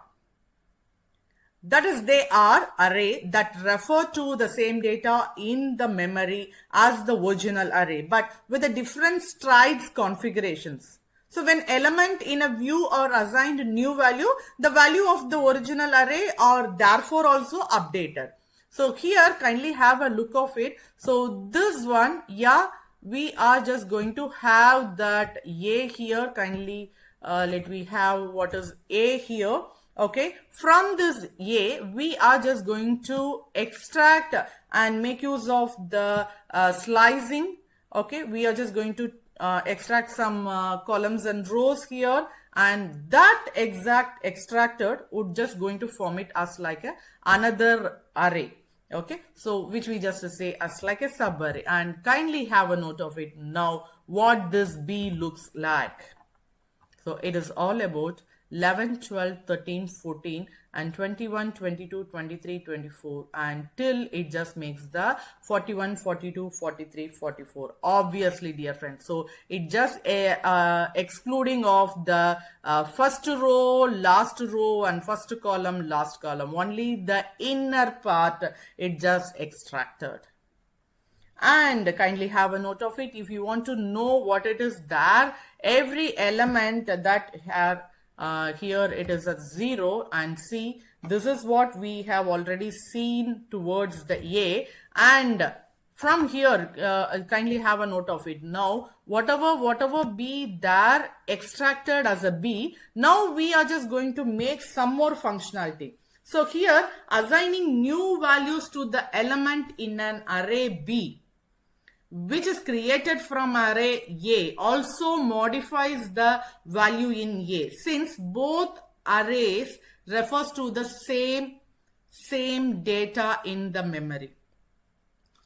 That is, they are array that refer to the same data in the memory as the original array, but with a different strides configurations. So when element in a view are assigned new value, the value of the original array are therefore also updated. So here kindly have a look of it. So this one, yeah, we are just going to have that A here. Kindly let me have what is A here. Okay, from this A, we are just going to extract and make use of the slicing. Okay, we are just going to extract some columns and rows here, and that exact extracted would just going to form it as like another array. Okay, so which we just say as like a subarray, and kindly have a note of it now what this B looks like. So it is all about 11, 12, 13, 14 and 21, 22, 23, 24 until it just makes the 41, 42, 43, 44. Obviously, dear friends. So it just excluding of the first row, last row and first column, last column. Only the inner part it just extracted. And kindly have a note of it. If you want to know what it is there, every element that have here it is a 0, and see, this is what we have already seen towards the A, and from here kindly have a note of it. Now whatever B there extracted as a B, now we are just going to make some more functionality. So here assigning new values to the element in an array B, which is created from array A, also modifies the value in A, since both arrays refers to the same data in the memory.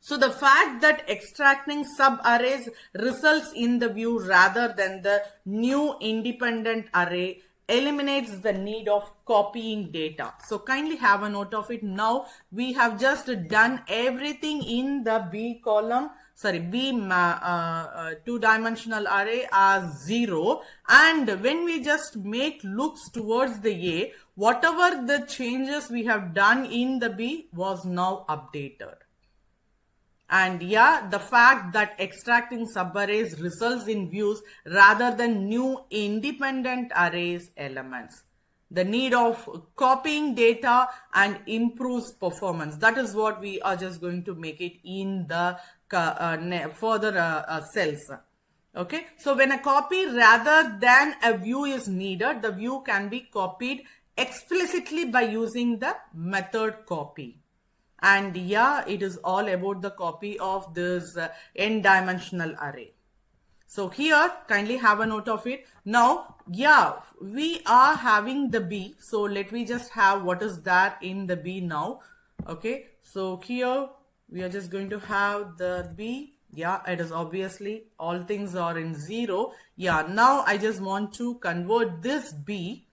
So the fact that extracting subarrays results in the view rather than the new independent array eliminates the need of copying data. So kindly have a note of it. Now we have just done everything in the B column, B two-dimensional array as 0, and when we just make looks towards the A, whatever the changes we have done in the B was now updated. And yeah, the fact that extracting subarrays results in views rather than new independent arrays elements. The need of copying data and improves performance. That is what we are just going to make it in the further cells. Okay, so when a copy rather than a view is needed, the view can be copied explicitly by using the method copy. And yeah, it is all about the copy of this n-dimensional array. So here, kindly have a note of it. Now, yeah, we are having the B. So let me just have what is that in the B now. Okay, so here we are just going to have the B. Yeah, it is obviously all things are in 0. Yeah, now I just want to convert this B.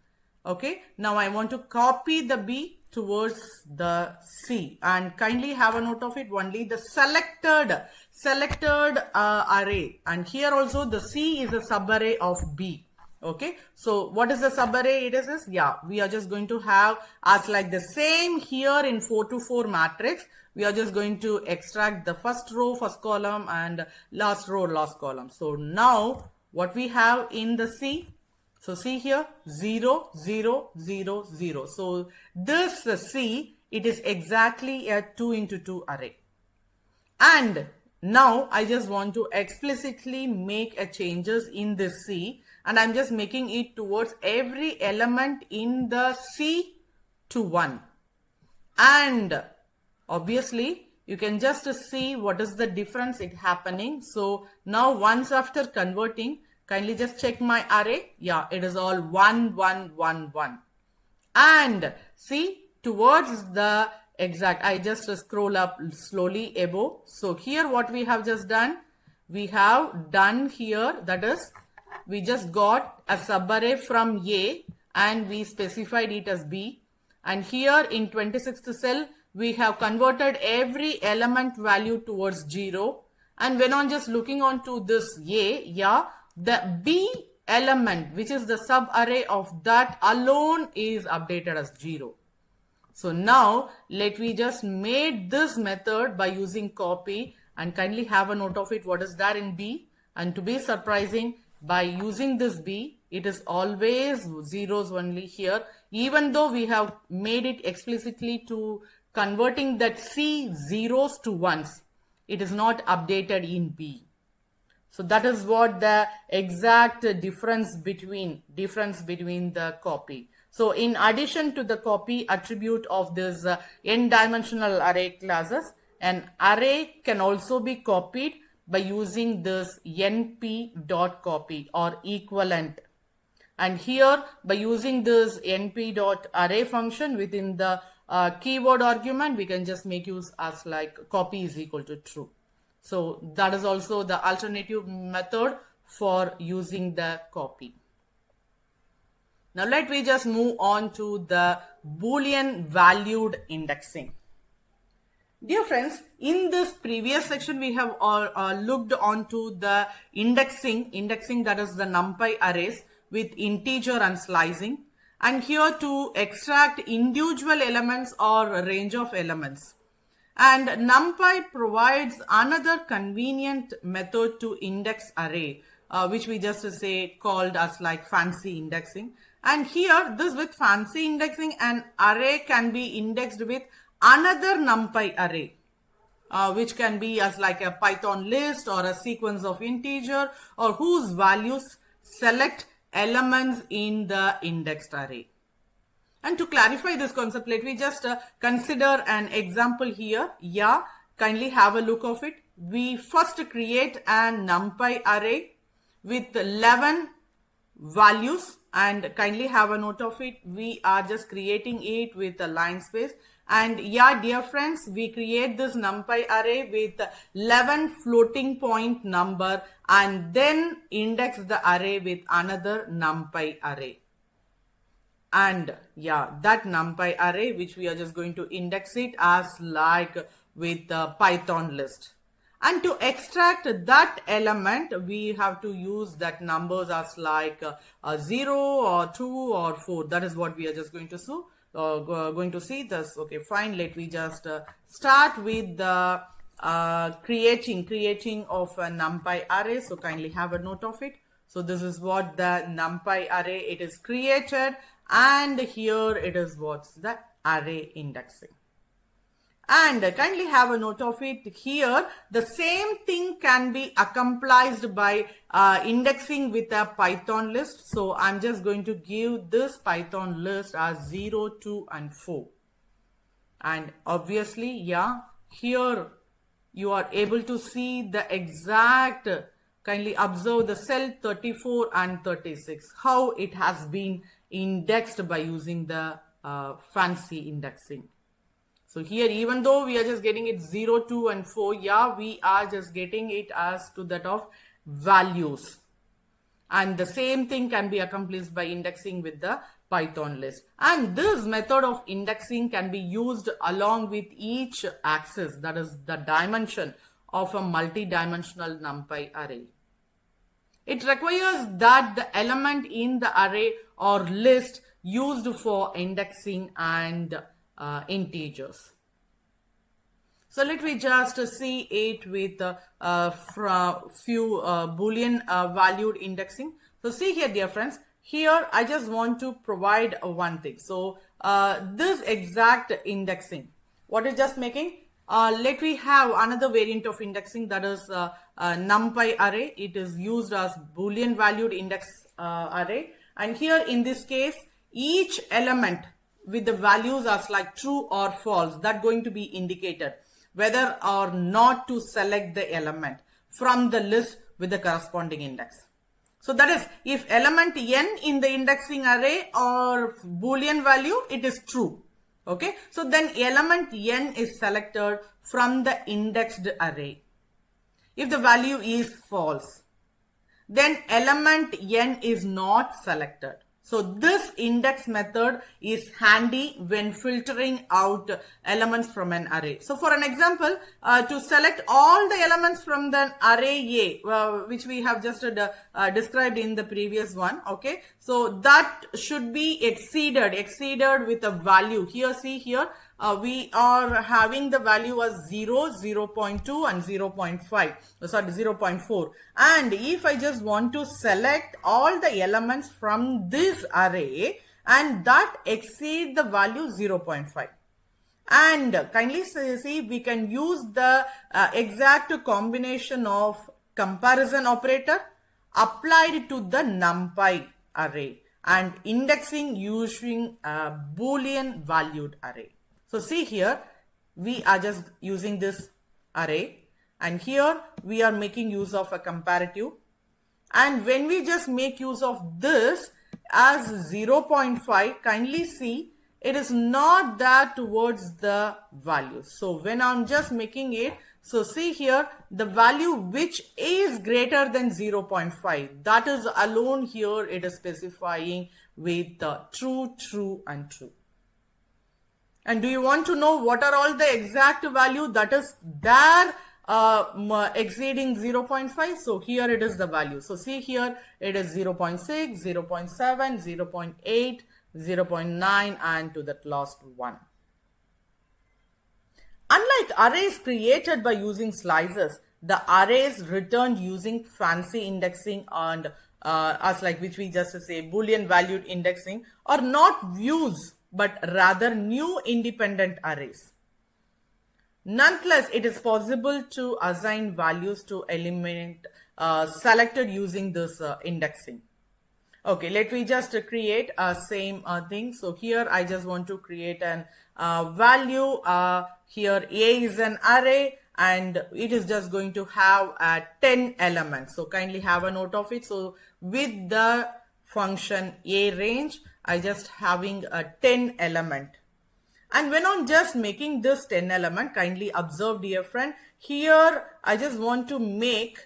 Okay, now I want to copy the B towards the C, and kindly have a note of it, only the selected array, and here also the C is a subarray of B. Okay, so what is the subarray? It is yeah, we are just going to have as like the same here in 4 to 4 matrix. We are just going to extract the first row, first column, and last row, last column. So now what we have in the C, so see here 0 0 0 0. So this C, it is exactly a 2 into 2 array. And now I just want to explicitly make a changes in this C, and I'm just making it towards every element in the C to 1. And obviously you can just see what is the difference it happening. So now once after converting, kindly just check my array. Yeah, it is all 1 1 1 1. And see towards the exact, I just scroll up slowly above. So here what we have just done, we have done here, that is we just got a subarray from A and we specified it as B, and here in 26th cell we have converted every element value towards 0, and when on just looking on to this A, yeah, the B element which is the subarray of that alone is updated as 0. So now let me just made this method by using copy, and kindly have a note of it what is there in B. And to be surprising, by using this B, it is always zeros only here, even though we have made it explicitly to converting that C zeros to ones, it is not updated in B. So that is what the exact difference between the copy. So in addition to the copy attribute of this n-dimensional array classes, an array can also be copied by using this np.copy or equivalent. And here by using this np.array function within the keyword argument, we can just make use as like copy is equal to true. So that is also the alternative method for using the copy. Now let me just move on to the Boolean valued indexing. Dear friends, in this previous section we have looked onto the indexing that is the NumPy arrays with integer and slicing, and here to extract individual elements or a range of elements. And NumPy provides another convenient method to index array, which we just say called as like fancy indexing. And here this with fancy indexing, an array can be indexed with another NumPy array, which can be as like a Python list or a sequence of integer, or whose values select elements in the indexed array. And to clarify this concept, let me just consider an example here. Yeah, kindly have a look of it. We first create an NumPy array with 11 values, and kindly have a note of it. We are just creating it with a line space. And yeah, dear friends, we create this NumPy array with 11 floating point number and then index the array with another NumPy array. And yeah, that NumPy array which we are just going to index it as like with the Python list. And to extract that element, we have to use that numbers as like 0 or 2 or 4. That is what we are just going to see. This. Okay, fine. Let me just start with the creating of a NumPy array. So kindly have a note of it. So this is what the NumPy array it is created, and here it is what's the array indexing. And kindly have a note of it here. The same thing can be accomplished by indexing with a Python list. So I'm just going to give this Python list as 0, 2, and 4. And obviously, yeah, here you are able to see the exact, kindly observe the cell 34 and 36, how it has been indexed by using the fancy indexing. So here, even though we are just getting it 0, 2, and 4, yeah, we are just getting it as to that of values. And the same thing can be accomplished by indexing with the Python list. And this method of indexing can be used along with each axis, that is the dimension of a multi-dimensional NumPy array. It requires that the element in the array or list used for indexing and integers. So let me just see it with few Boolean valued indexing. So see here, dear friends, here I just want to provide one thing. So this exact indexing, what is just making? Let me have another variant of indexing, that is NumPy array. It is used as Boolean valued index array. And here in this case, each element with the values as like true or false, that going to be indicated whether or not to select the element from the list with the corresponding index. So that is, if element n in the indexing array or Boolean value, it is true. Okay, so then element n is selected from the indexed array. If the value is false, then element n is not selected. So this index method is handy when filtering out elements from an array. So for an example, to select all the elements from the array A, which we have just described in the previous one, okay, so that should be exceeded with a value. Here, see here, we are having the value as 0, 0.2 and 0.5, sorry, 0.4. And if I just want to select all the elements from this array and that exceed the value 0.5. And kindly see, we can use the exact combination of comparison operator applied to the NumPy array and indexing using a Boolean valued array. So see here, we are just using this array and here we are making use of a comparative. And when we just make use of this as 0.5, kindly see, it is not that towards the value. So when I'm just making it, so see here, the value which is greater than 0.5, that is alone here it is specifying with true, true and true. And do you want to know what are all the exact value that is there exceeding 0.5? So here it is the value. So see here, it is 0.6, 0.7, 0.8, 0.9 and to that last one. Unlike arrays created by using slices, the arrays returned using fancy indexing and as like which we just say Boolean valued indexing are not views but rather new independent arrays. Nonetheless, it is possible to assign values to element selected using this indexing. Okay, let me just create a same thing. So here I just want to create an value. Here A is an array and it is just going to have 10 elements. So kindly have a note of it. So with the function A range, I just having a 10 element. And when I'm just making this 10 element, kindly observe, dear friend, here I just want to make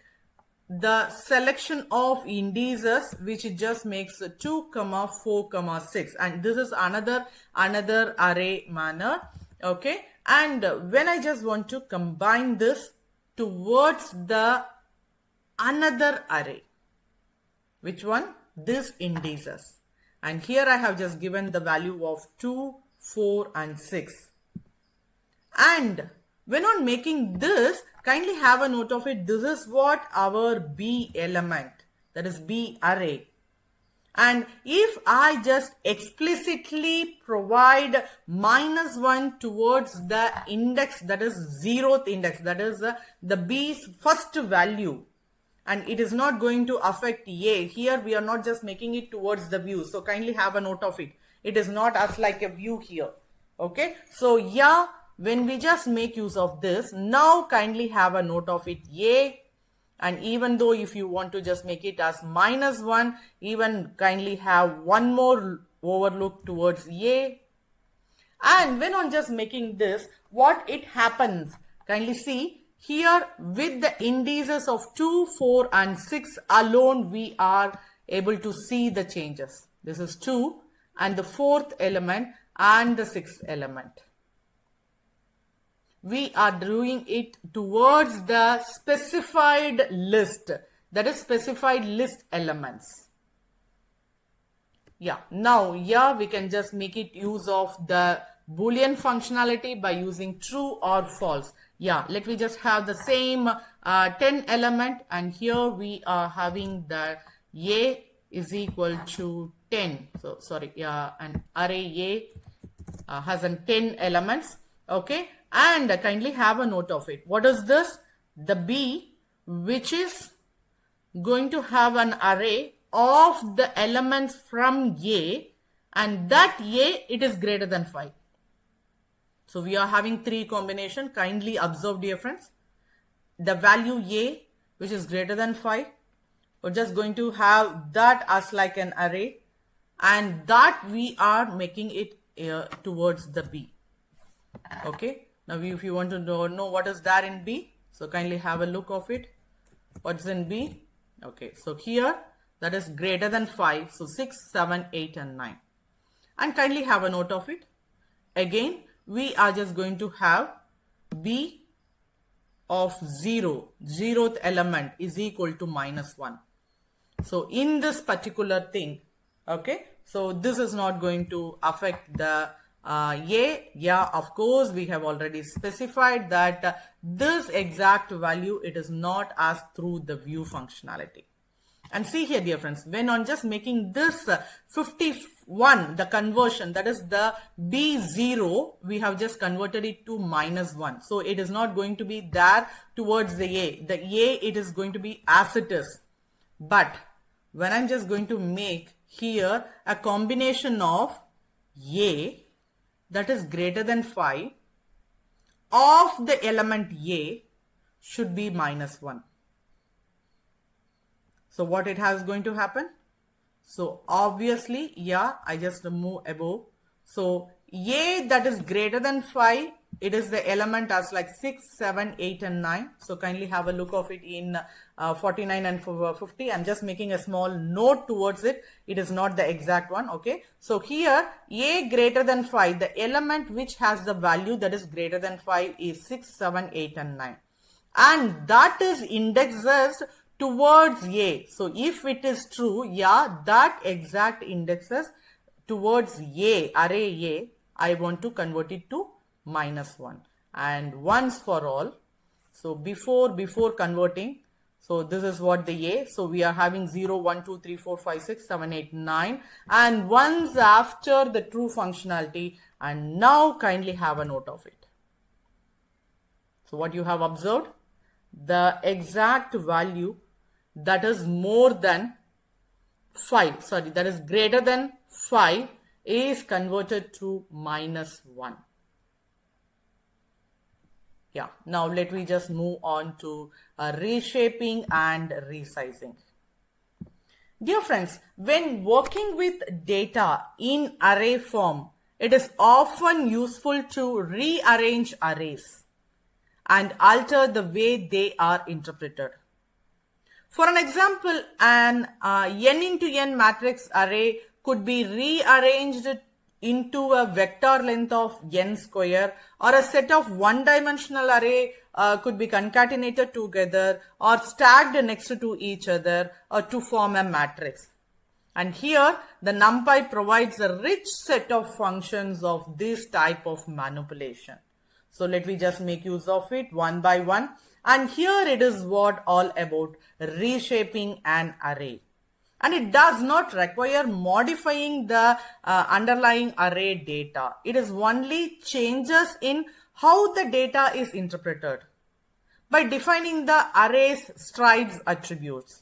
the selection of indices which it just makes 2, 4, 6, and this is another array manner. Okay, and when I just want to combine this towards the another array, which one? This indices. And here I have just given the value of 2, 4 and 6. And when on making this, kindly have a note of it. This is what our B element, that is B array. And if I just explicitly provide -1 towards the index, that is 0th index, that is the B's first value, and it is not going to affect A. Here we are not just making it towards the view. So kindly have a note of it. It is not as like a view here. Okay. So yeah, when we just make use of this, now kindly have a note of it A. And even though if you want to just make it as -1, even kindly have one more overlook towards A. And when on just making this, what it happens, kindly see, here with the indices of 2, 4 and 6 alone, we are able to see the changes. This is 2 and the 4th element and the 6th element. We are doing it towards the specified list, that is specified list elements. Yeah, now here we can just make it use of the Boolean functionality by using true or false. Yeah, let me just have the same 10 element, and here we are having the A is equal to 10. So sorry, yeah, an array A has 10 elements. Okay, and kindly have a note of it. What is this? The B, which is going to have an array of the elements from A, and that A, it is greater than 5. So we are having 3 combination. Kindly observe, dear friends. The value A, which is greater than 5, we're just going to have that as like an array, and that we are making it towards the B. Okay, now if you want to know what is there in B, so kindly have a look of it. What's in B? Okay, so here that is greater than 5, so 6, 7, 8 and 9. And kindly have a note of it. Again, we are just going to have B of 0, 0th element is equal to -1. So in this particular thing, okay, so this is not going to affect the A. Yeah, of course, we have already specified that this exact value, it is not asked through the view functionality. And see here, dear friends, when on just making this 51, the conversion, that is the B0, we have just converted it to -1. So it is not going to be there towards the A. The A, it is going to be as it is. But when I'm just going to make here a combination of A that is greater than 5 of the element A should be -1. So what it has going to happen? So obviously, yeah, I just move above. So A that is greater than 5, it is the element as like 6, 7, 8 and 9. So kindly have a look of it in 49 and 50. I'm just making a small note towards it. It is not the exact one. Okay. So here A greater than 5, the element which has the value that is greater than 5 is 6, 7, 8 and 9. And that is indexed towards A. So if it is true, yeah, that exact indexes towards A, array A, I want to convert it to -1. And once for all, so before converting, so this is what the A, so we are having 0, 1, 2, 3, 4, 5, 6, 7, 8, 9, and once after the true functionality, and now kindly have a note of it. So what you have observed, the exact value that is more than 5, sorry, that is greater than 5 is converted to -1. Yeah, now let me just move on to reshaping and resizing. Dear friends, when working with data in array form, it is often useful to rearrange arrays and alter the way they are interpreted. For an example, an n into n matrix array could be rearranged into a vector length of n square, or a set of one-dimensional array could be concatenated together or stacked next to each other to form a matrix. And here the NumPy provides a rich set of functions of this type of manipulation. So let me just make use of it one by one. And here it is what all about reshaping an array. And it does not require modifying the underlying array data. It is only changes in how the data is interpreted by defining the array's strides attributes.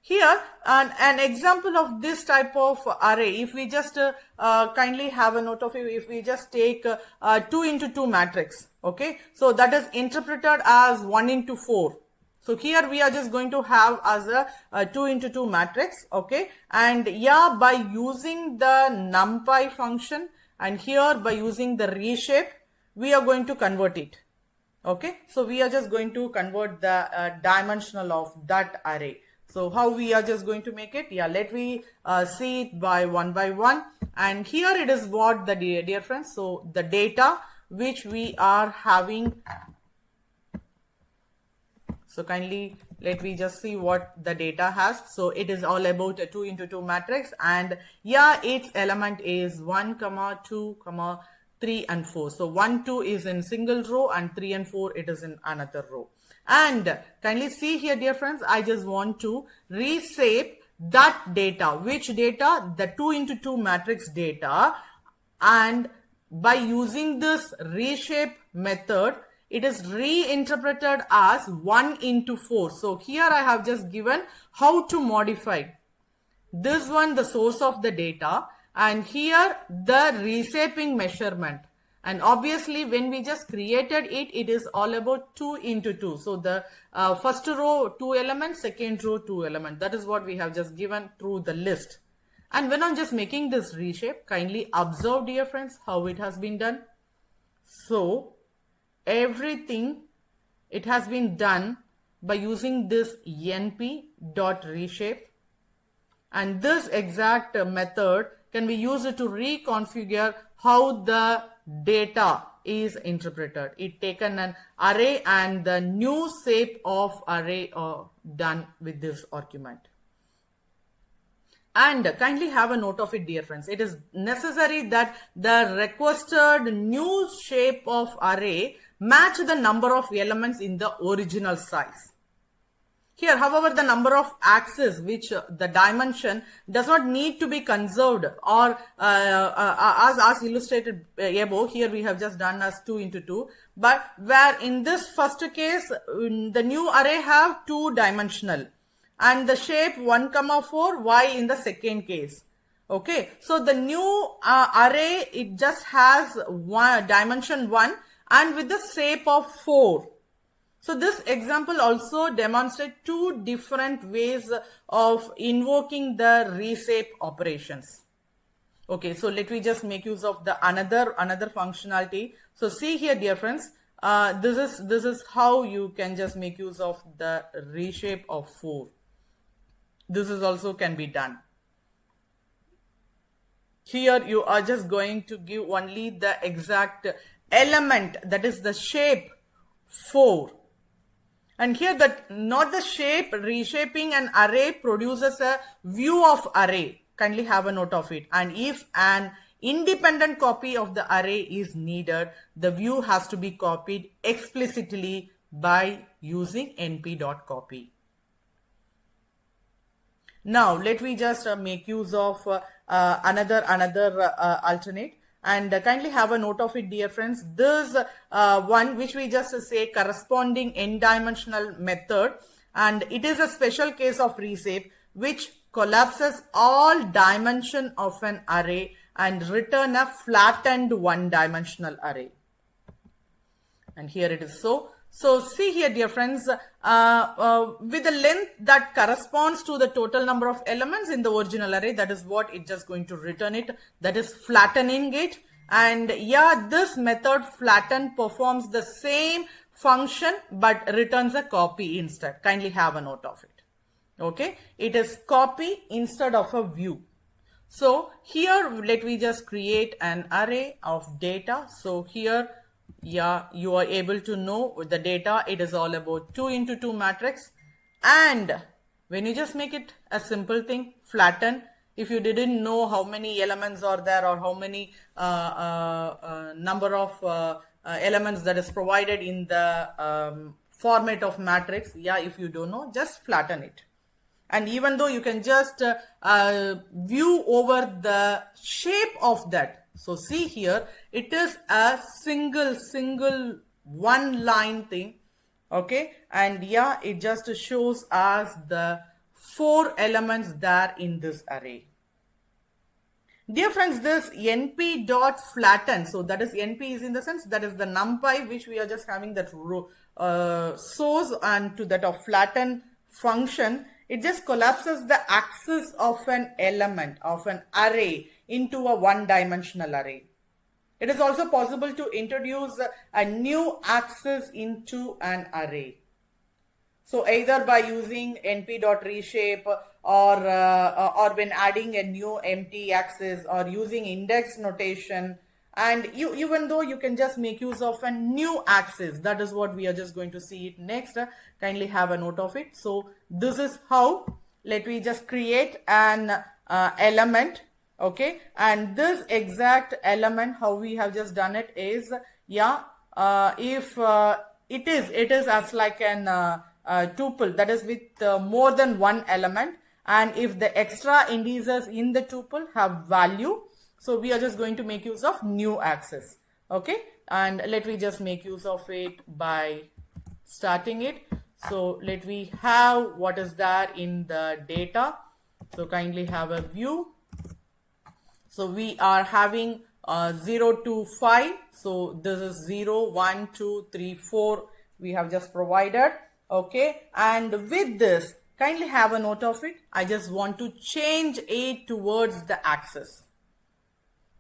Here, an example of this type of array, if we just kindly have a note of it, if we just take 2 into 2 matrix, okay, so that is interpreted as 1 into 4. So here we are just going to have as a 2 into 2 matrix, okay, and yeah, by using the NumPy function and here by using the reshape, we are going to convert it, okay. So we are just going to convert the dimensional of that array. So how we are just going to make it? Yeah, let me see it by one. And here it is what the dear friends. So the data which we are having. So kindly let me just see what the data has. So it is all about a 2 into 2 matrix, and yeah, its element is 1, 2, 3 and 4. So 1, 2 is in single row and 3 and 4 it is in another row. And kindly see here, dear friends, I just want to reshape that data. Which data? The 2 into 2 matrix data. And by using this reshape method, it is reinterpreted as 1 into 4. So here I have just given how to modify this one, the source of the data, and here the reshaping measurement. And obviously when we just created it, it is all about 2 into 2. So the first row 2 elements, second row 2 elements. That is what we have just given through the list. And when I'm just making this reshape, kindly observe, dear friends, how it has been done. So everything, it has been done by using this np.reshape, and this exact method can be used to reconfigure how the data is interpreted. It taken an array and the new shape of array done with this argument. And kindly have a note of it, dear friends. It is necessary that the requested new shape of array match the number of elements in the original size. Here, however, the number of axes, which the dimension does not need to be conserved, or as illustrated above, here we have just done as 2 into 2. But where in this first case, the new array have 2 dimensional. And the shape 1, 4, while in the second case. Okay, so the new array, it just has dimension 1 and with the shape of 4. So this example also demonstrates 2 different ways of invoking the reshape operations. Okay, so let me just make use of the another functionality. So see here, dear friends, this is how you can just make use of the reshape of 4. This is also can be done. Here you are just going to give only the exact element, that is the shape 4. And here that not the shape, reshaping an array produces a view of array. Kindly have a note of it. And if an independent copy of the array is needed, the view has to be copied explicitly by using np.copy. Now let me just make use of another alternate, and kindly have a note of it, dear friends. This one which we just say corresponding n-dimensional method, and it is a special case of reshape which collapses all dimension of an array and return a flattened one-dimensional array. And here it is so. So see here, dear friends, with the length that corresponds to the total number of elements in the original array, that is what it's just going to return it, that is flattening it. And yeah, this method flatten performs the same function but returns a copy instead. Kindly have a note of it. Okay, it is copy instead of a view. So here let me just create an array of data. So here, yeah, you are able to know the data. It is all about 2 into 2 matrix. And when you just make it a simple thing, flatten, if you didn't know how many elements are there or how many number of elements that is provided in the format of matrix, yeah, if you don't know, just flatten it. And even though you can just view over the shape of that. So see here, it is a single one line thing. Okay, and yeah, it just shows us the 4 elements there in this array. Dear friends, this np.flatten, so that is np is in the sense that is the NumPy which we are just having that source, and to that of flatten function, it just collapses the axis of an element of an array into a one-dimensional array. It is also possible to introduce a new axis into an array. So either by using np.reshape or when adding a new empty axis or using index notation, and even though you can just make use of a new axis. That is what we are just going to see it next. Kindly have a note of it. So this is how, let me just create an element. Okay, and this exact element, how we have just done it is, if it is as like an tuple, that is with more than one element, and if the extra indices in the tuple have value, so we are just going to make use of new axis. Okay, and let me just make use of it by starting it. So let me have what is there in the data. So kindly have a view. So we are having 0 to 5. So this is 0, 1, 2, 3, 4. We have just provided. Okay. And with this, kindly have a note of it. I just want to change it towards the axis.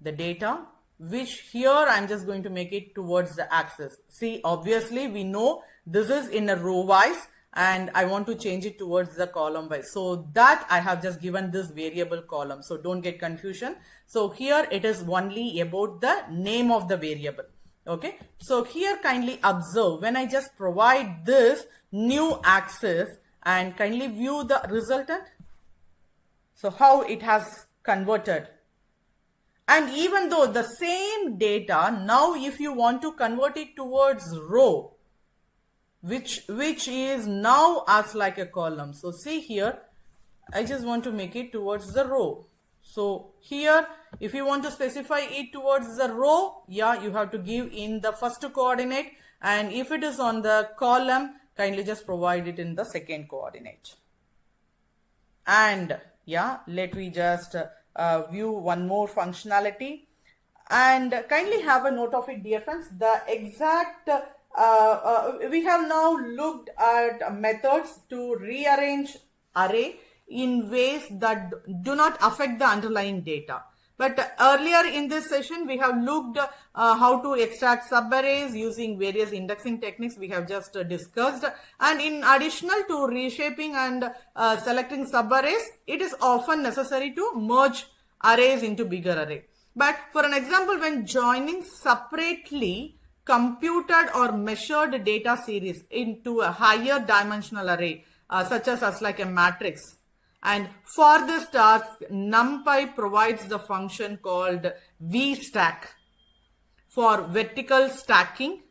The data, which here I'm just going to make it towards the axis. See, obviously we know this is in a row wise, and I want to change it towards the column wise. So that I have just given this variable column. So don't get confusion. So here it is only about the name of the variable. Okay. So here kindly observe when I just provide this new axis and kindly view the resultant. So how it has converted. And even though the same data, now if you want to convert it towards row, which is now as like a column. So see here, I just want to make it towards the row. So here, if you want to specify it towards the row, you have to give in the first coordinate, and if it is on the column, kindly just provide it in the second coordinate. And let me just view one more functionality, and kindly have a note of it, dear friends. The exact we have now looked at methods to rearrange array in ways that do not affect the underlying data. But earlier in this session, we have looked how to extract subarrays using various indexing techniques we have just discussed. And in additional to reshaping and selecting subarrays, it is often necessary to merge arrays into bigger array. But for an example, when joining separately computed or measured data series into a higher dimensional array, such as like a matrix. And for this task, NumPy provides the function called vstack for vertical stacking.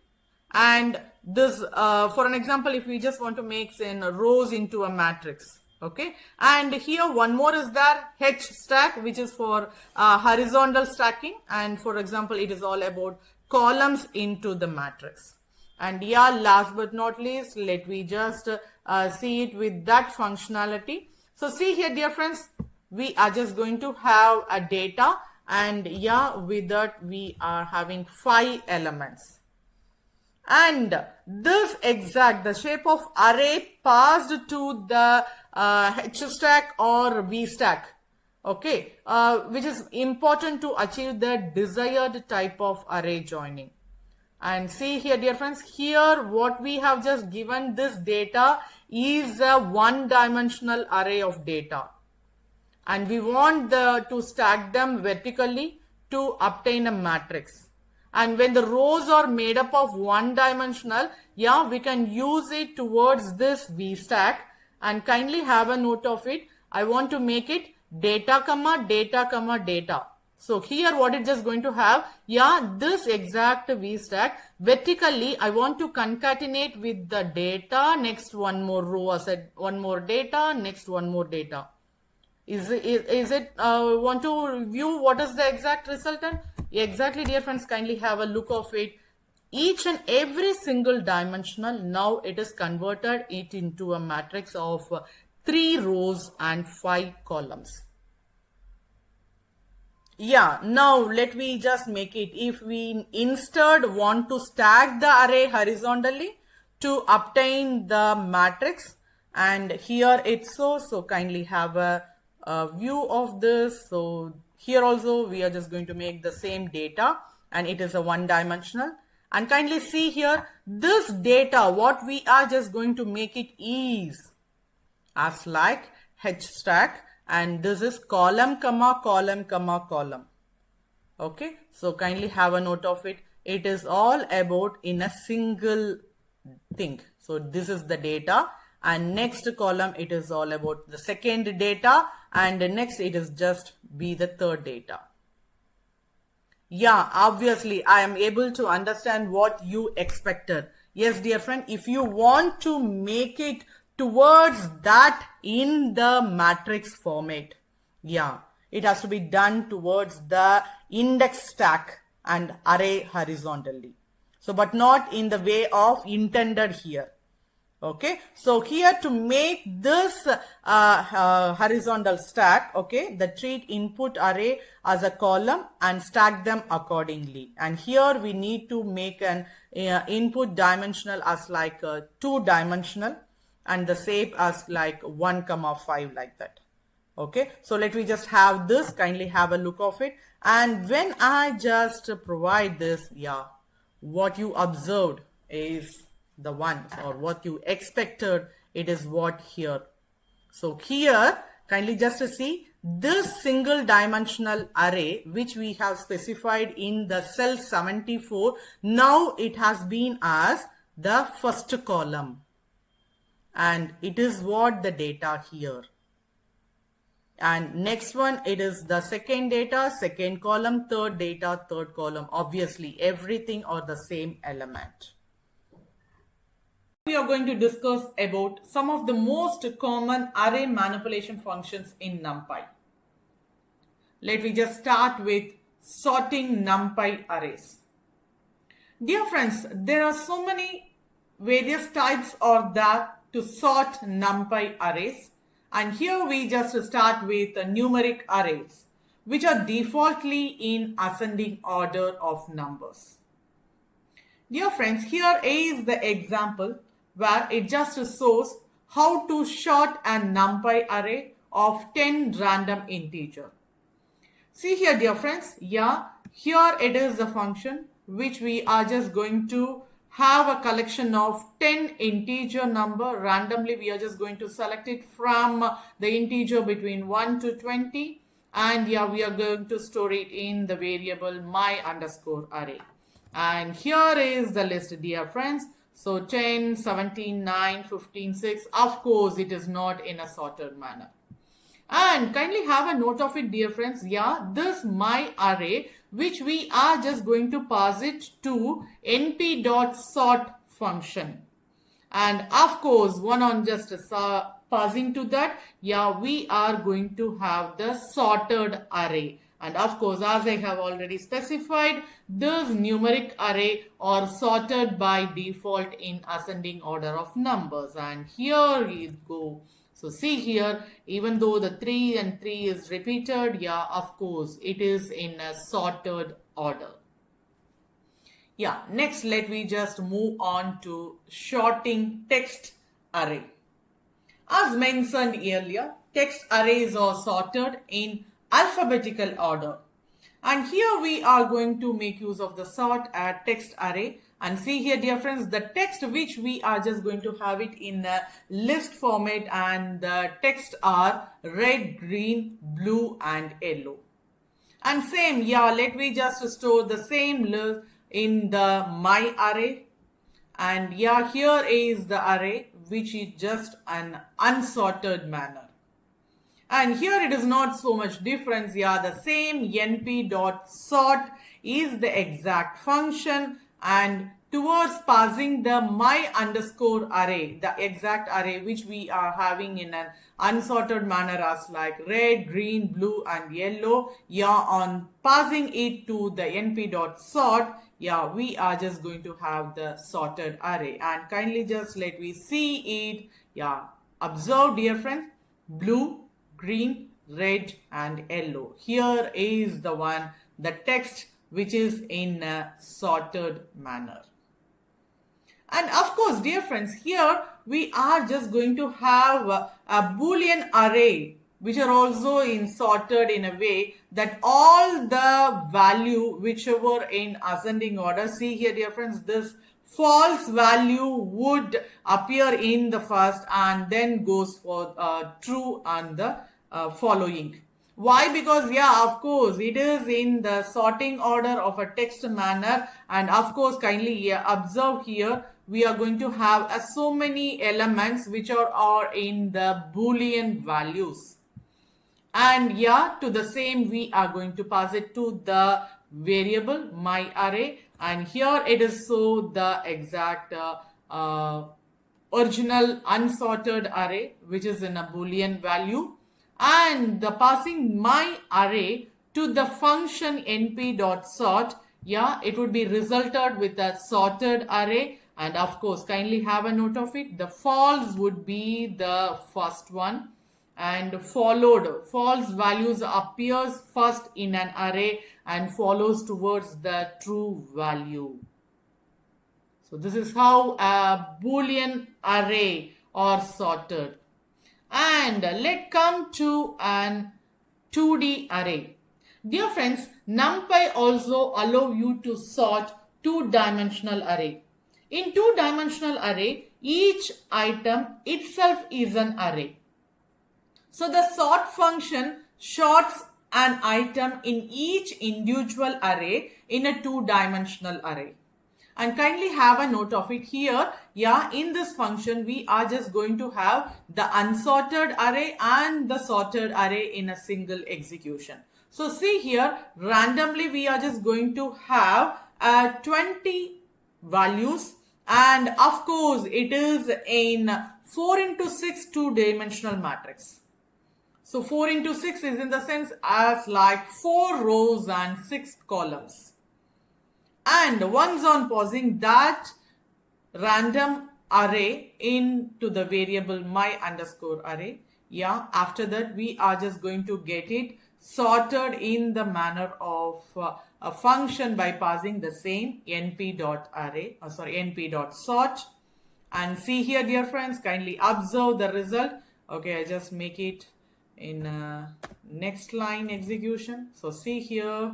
And this, for an example, if we just want to make rows into a matrix. Okay, and here one more is there, hstack, which is for horizontal stacking, and for example it is all about columns into the matrix. And last but not least, let me just see it with that functionality. So see here, dear friends, we are just going to have a data, and with that we are having 5 elements. And this the shape of array passed to the hstack or vstack, okay, which is important to achieve the desired type of array joining. And see here, dear friends, here what we have just given this data is a one-dimensional array of data, and we want to stack them vertically to obtain a matrix. And when the rows are made up of one-dimensional, we can use it towards this vstack. And kindly have a note of it. I want to make it data comma data comma data. So here what it's just going to have, this exact vstack vertically I want to concatenate with the data, next one more row, I said one more data, next one more data. Is it want to view what is the exact resultant? Exactly, dear friends, kindly have a look of it. Each and every single dimensional, now it is converted it into a matrix of 3 rows and 5 columns. Now let me just make it. If we instead want to stack the array horizontally to obtain the matrix, and here it's so kindly have a view of this. So here also we are just going to make the same data, and it is a one-dimensional. And kindly see here, this data, what we are just going to make it is as like H stack, and this is column, comma, column, comma, column. Okay, so kindly have a note of it. It is all about in a single thing. So this is the data, and next column it is all about the second data, and next it is just be the third data. Yeah, obviously I am able to understand what you expected. Yes, dear friend, if you want to make it towards that in the matrix format, yeah, it has to be done towards the index stack and array horizontally. So, but not in the way of intended here. Okay, so here to make this horizontal stack, okay, the treat input array as a column and stack them accordingly. And here we need to make an input dimensional as like 2-dimensional, and the shape as like 1,5 like that. Okay, so let me just have this, kindly have a look of it. And when I just provide this, yeah, what you observed is the one, or what you expected, it is what here. So here kindly just see this single dimensional array which we have specified in the cell 74, now it has been as the first column, and it is what the data here. And next one, it is the second data, second column, third data, third column. Obviously everything are the same element. We are going to discuss about some of the most common array manipulation functions in NumPy. Let me just start with sorting NumPy arrays. Dear friends, there are so many various types are there to sort NumPy arrays. And here we just start with numeric arrays, which are defaultly in ascending order of numbers. Dear friends, here is the example where it just shows how to sort a NumPy array of 10 random integer. See here, dear friends, yeah, here it is the function which we are just going to have a collection of 10 integer number. Randomly we are just going to select it from the integer between 1 to 20, and yeah, we are going to store it in the variable my underscore array. And here is the list, dear friends. So 10, 17, 9, 15, 6. Of course, it is not in a sorted manner. And kindly have a note of it, dear friends. Yeah, this my array, which we are just going to pass it to np.sort function. And of course, one on just passing to that, yeah, we are going to have the sorted array. And of course, as I have already specified, this numeric array are sorted by default in ascending order of numbers. And here we go. So see here, even though the 3 and 3 is repeated, yeah, of course, it is in a sorted order. Yeah, next let me just move on to sorting text array. As mentioned earlier, text arrays are sorted in alphabetical order. And here we are going to make use of the sort at text array. And see here, dear friends, the text which we are just going to have it in a list format, and the text are red, green, blue and yellow. And same, yeah, let me just store the same list in the my array. And yeah, here is the array which is just an unsorted manner. And here it is not so much difference. Yeah, the same np.sort is the exact function, and towards passing the my underscore array, the exact array which we are having in an unsorted manner as like red, green, blue and yellow, yeah, on passing it to the np.sort, yeah, we are just going to have the sorted array. And kindly just let me see it. Yeah, observe, dear friends, blue, green, red and yellow. Here is the one, the text which is in a sorted manner. And of course, dear friends, here we are just going to have a Boolean array which are also in sorted in a way that all the value whichever in ascending order, see here dear friends, this false value would appear in the first and then goes for true and the following. Why? Because yeah, of course it is in the sorting order of a text manner, and of course kindly observe here we are going to have so many elements which are in the boolean values. And yeah, to the same we are going to pass it to the variable my array, and here it is so the exact original unsorted array which is in a boolean value, and the passing my array to the function np.sort, yeah, it would be resulted with a sorted array. And of course kindly have a note of it, the false would be the first one, and followed false values appears first in an array and follows towards the true value. So this is how a boolean array are sorted. And let's come to an 2D array. Dear friends, NumPy also allow you to sort two-dimensional array. In two-dimensional array, each item itself is an array. So the sort function sorts an item in each individual array in a two-dimensional array. And kindly have a note of it here. Yeah, in this function we are just going to have the unsorted array and the sorted array in a single execution. So see here, randomly we are just going to have 20 values, and of course it is in 4 into 6 two-dimensional matrix. So 4 into 6 is in the sense as like 4 rows and 6 columns. And once on pausing that random array into the variable my underscore array, yeah, after that we are just going to get it sorted in the manner of a function by passing the same np.sort. And see here dear friends, kindly observe the result. Okay, I just make it in next line execution. So see here.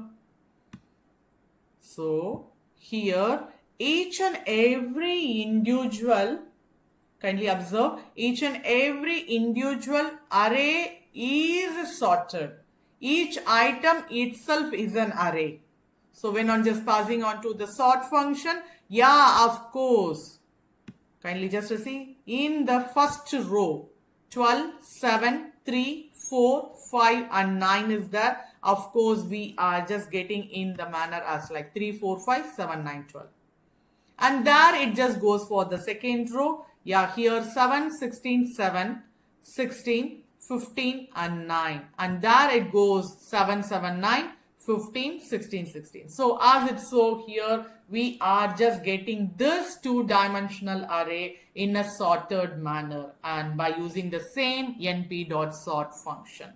So here each and every individual, kindly observe, each and every individual array is sorted. Each item itself is an array. So when I'm just passing on to the sort function, yeah, of course, kindly just see in the first row 12, 7, 3, 4, 5 and 9 is there. Of course we are just getting in the manner as like 3, 4, 5, 7, 9, 12. And there it just goes for the second row. Yeah, here 7, 16, 7, 16, 15 and 9. And there it goes 7, 7, 9, 15, 16, 16. So as it's so here, we are just getting this two-dimensional array in a sorted manner and by using the same np.sort function.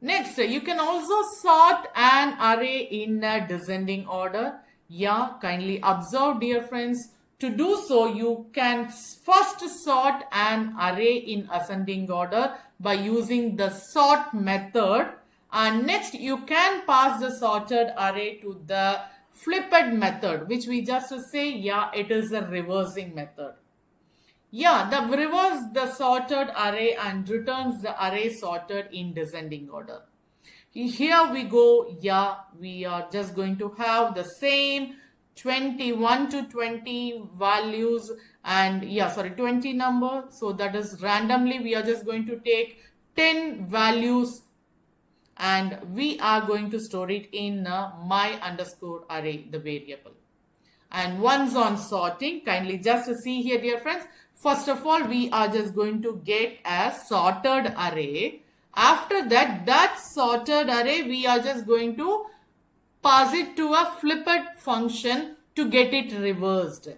Next, you can also sort an array in a descending order. Yeah, kindly observe dear friends. To do so, you can first sort an array in ascending order by using the sort method, and next you can pass the sorted array to the flipped method, which we just say, yeah, it is a reversing method. Yeah, the reverse the sorted array and returns the array sorted in descending order. Here we go, yeah, we are just going to have the same 21 to 20 values and 20 number. So that is randomly we are just going to take 10 values and we are going to store it in my underscore array, the variable. And once on sorting, kindly just see here dear friends, first of all we are just going to get a sorted array. After that, that sorted array we are just going to pass it to a flipped function to get it reversed.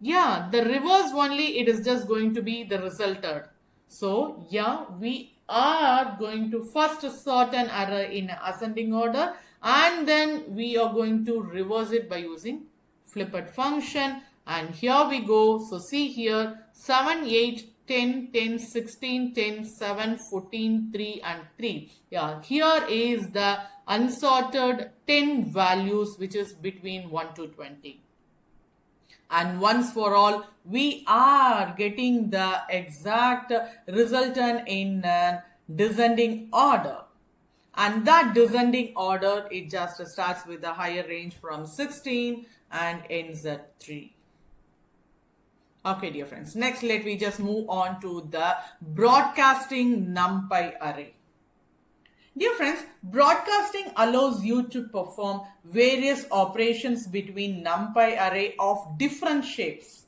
Yeah, the reverse only, it is just going to be the resulted. So yeah, we are going to first sort an array in ascending order and then we are going to reverse it by using flipped function. And here we go. So see here 7, 8, 10, 10, 16, 10, 7, 14, 3 and 3. Yeah, here is the unsorted 10 values which is between 1 to 20. And once for all, we are getting the exact resultant in descending order. And that descending order, it just starts with the higher range from 16 and ends at 3. Okay, dear friends. Next, let me just move on to the broadcasting NumPy array. Dear friends, broadcasting allows you to perform various operations between NumPy array of different shapes.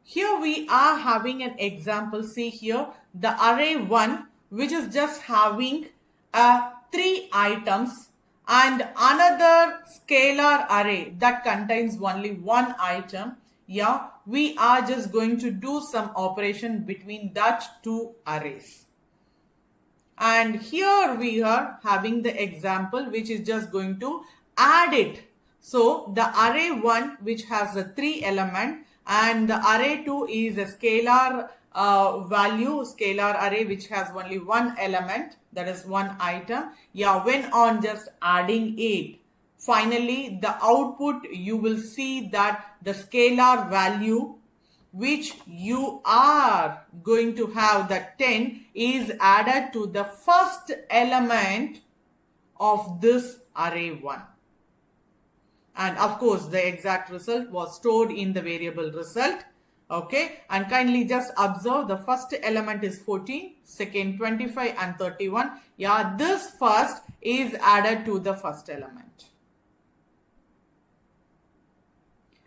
Here we are having an example. See here, the array 1, which is just having 3 items, and another scalar array that contains only 1 item. Yeah, we are just going to do some operation between that 2 arrays. And here we are having the example which is just going to add it. So the array 1 which has the 3 element, and the array 2 is a scalar scalar array which has only 1 element, that is 1 item. Yeah, when on just adding it, finally the output you will see that the scalar value which you are going to have, the 10, is added to the first element of this array 1. And of course, the exact result was stored in the variable result. Okay, and kindly just observe the first element is 14, second 25 and 31. Yeah, this first is added to the first element.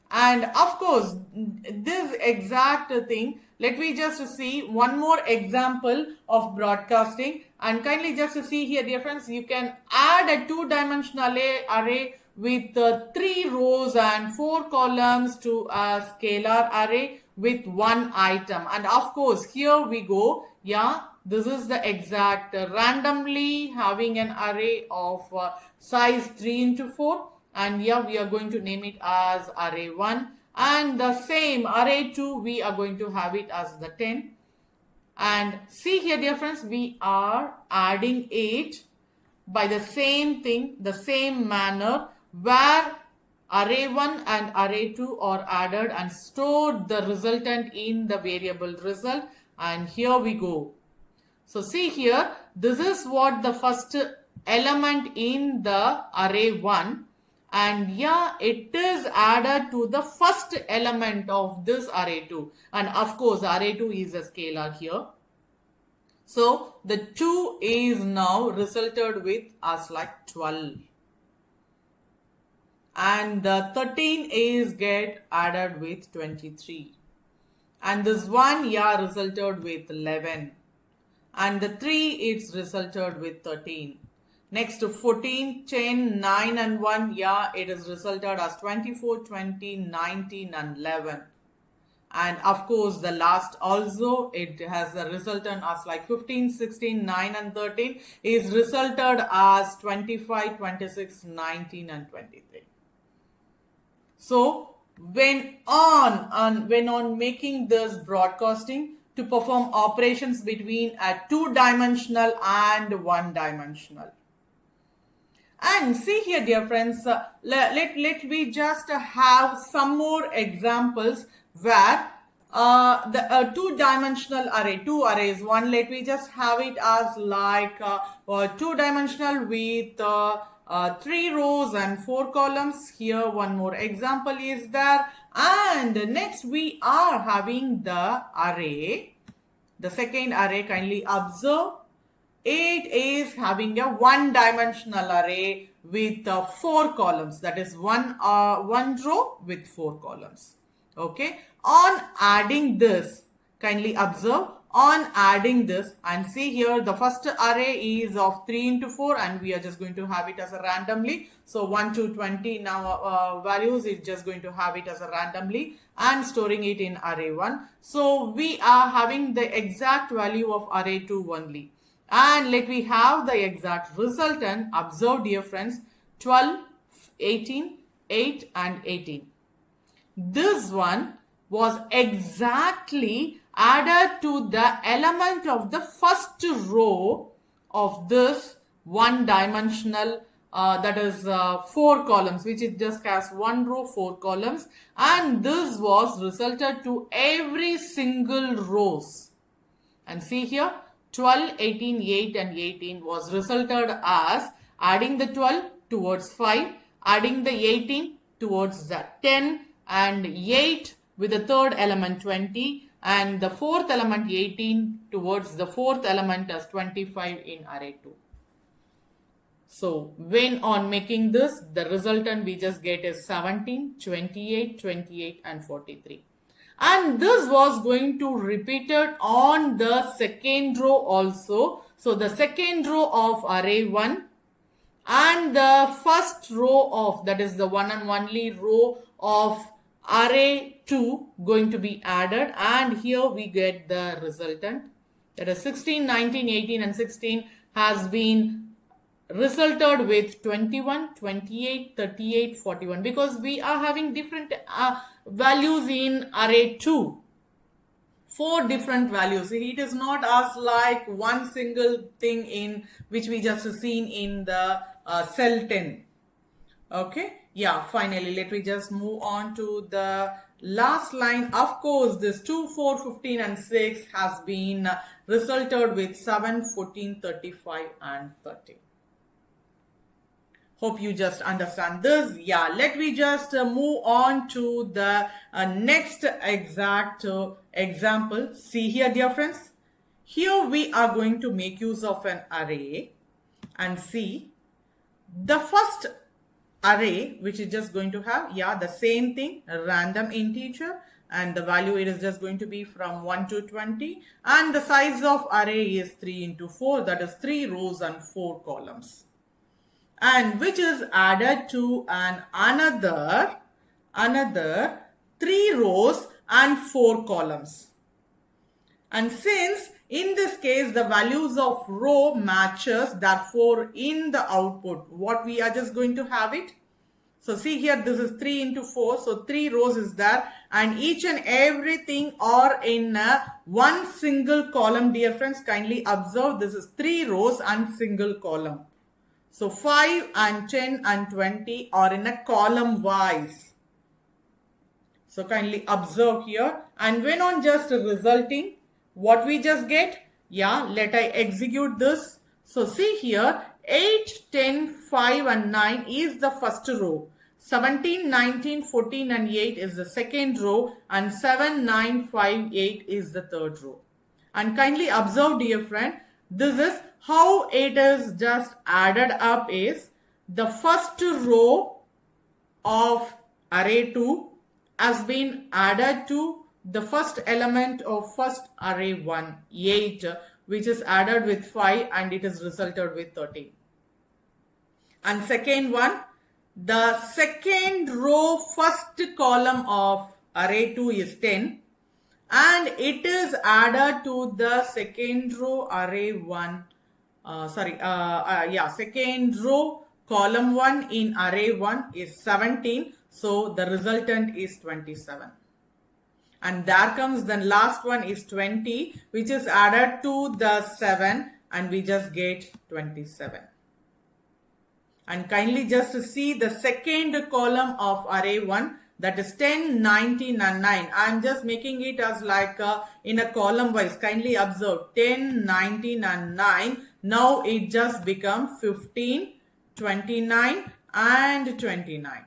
And of course, this exact thing, let me just see one more example of broadcasting. And kindly just see here, dear friends, you can add a 2-dimensional array with 3 rows and 4 columns to a scalar array with 1 item. And of course, here we go. Yeah, this is the exact randomly having an array of size 3 into 4. And here we are going to name it as array 1. And the same array 2, we are going to have it as the 10. And see here, dear friends, we are adding it by the same thing, the same manner, where array 1 and array 2 are added and stored the resultant in the variable result. And here we go. So see here, this is what the first element in the array 1. And yeah, it is added to the first element of this array 2. And of course, array 2 is a scalar here. So the 2 is now resulted with as like 12. And the 13 is get added with 23. And this 1, yeah, resulted with 11. And the 3 is resulted with 13. Next to 14, 10, 9 and 1, yeah, it is resulted as 24, 20, 19 and 11. And of course, the last also, it has the resultant as like 15, 16, 9 and 13 is resulted as 25, 26, 19 and 23. So, when on making this broadcasting to perform operations between a 2-dimensional and 1-dimensional. And see here, dear friends, let me just have some more examples where the 2-dimensional array, 2 arrays, one, let me just have it as like 2-dimensional with 3 rows and 4 columns. Here one more example is there. And next we are having the array, the second array, kindly observe. It is having a 1-dimensional array with 4 columns. That is one row with 4 columns. Okay. On adding this, kindly observe. On adding this, and see here, the first array is of 3 into 4, and we are just going to have it as a randomly. So 1 to 20 now values is just going to have it as a randomly and storing it in array 1. So we are having the exact value of array 2 only. And let me have the exact resultant. Observe, dear friends, 12, 18, 8 and 18. This one was exactly added to the element of the first row of this one dimensional that is 4 columns, which it just has 1 row, 4 columns, and this was resulted to every single rows. And see here, 12, 18, 8 and 18 was resulted as adding the 12 towards 5, adding the 18 towards the 10, and 8 with the third element 20, and the fourth element 18 towards the fourth element as 25 in array 2. So when on making this, the resultant we just get is 17, 28, 28 and 43. And this was going to repeat it on the second row also. So the second row of array 1 and the first row of, that is the one and only row of array 2 going to be added, and here we get the resultant, that is 16, 19, 18 and 16 has been resulted with 21, 28, 38, 41, because we are having different values in array 2. 4 different values. It is not as like one single thing in which we just seen in the cell 10. Okay. Yeah, finally, let me just move on to the last line. Of course, this 2, 4, 15 and 6 has been resulted with 7, 14, 35 and 30. Hope you just understand this. Yeah, let me just move on to the next exact example. See here, dear friends. Here we are going to make use of an array and see the first array, which is just going to have, the same thing, a random integer, and the value it is just going to be from 1 to 20, and the size of array is 3 into 4, that is 3 rows and 4 columns, and which is added to another 3 rows and 4 columns. And since in this case the values of row matches, therefore in the output what we are just going to have it. So see here, this is 3 into 4, so 3 rows is there, and each and everything are in one single column. Dear friends, kindly observe, this is 3 rows and single column. So 5 and 10 and 20 are in a column wise. So kindly observe here, and when on just resulting, what we just get? Let I execute this. So see here, 8, 10, 5 and 9 is the first row. 17, 19, 14 and 8 is the second row, and 7, 9, 5, 8 is the third row. And kindly observe, dear friend, this is how it is just added up is the first row of array 2 has been added to the first element of first array 1, 8, which is added with 5 and it is resulted with 13. And second one, the second row first column of array 2 is 10 and it is added to the second row array 1, second row column 1 in array 1 is 17. So the resultant is 27. And there comes the last one is 20, which is added to the 7 and we just get 27. And kindly just see the second column of array 1, that is 10, 19 and 9. I am just making it as like in a column wise. Kindly observe 10, 19 and 9. Now it just becomes 15, 29 and 29.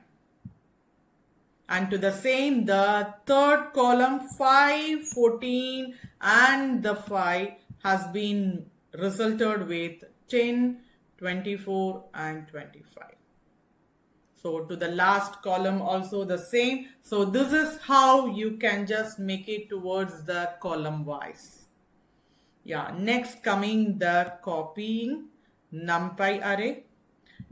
And to the same, the third column 5, 14 and the 5 has been resulted with 10, 24 and 25. So to the last column also the same. So this is how you can just make it towards the column wise. Next coming the copying NumPy array.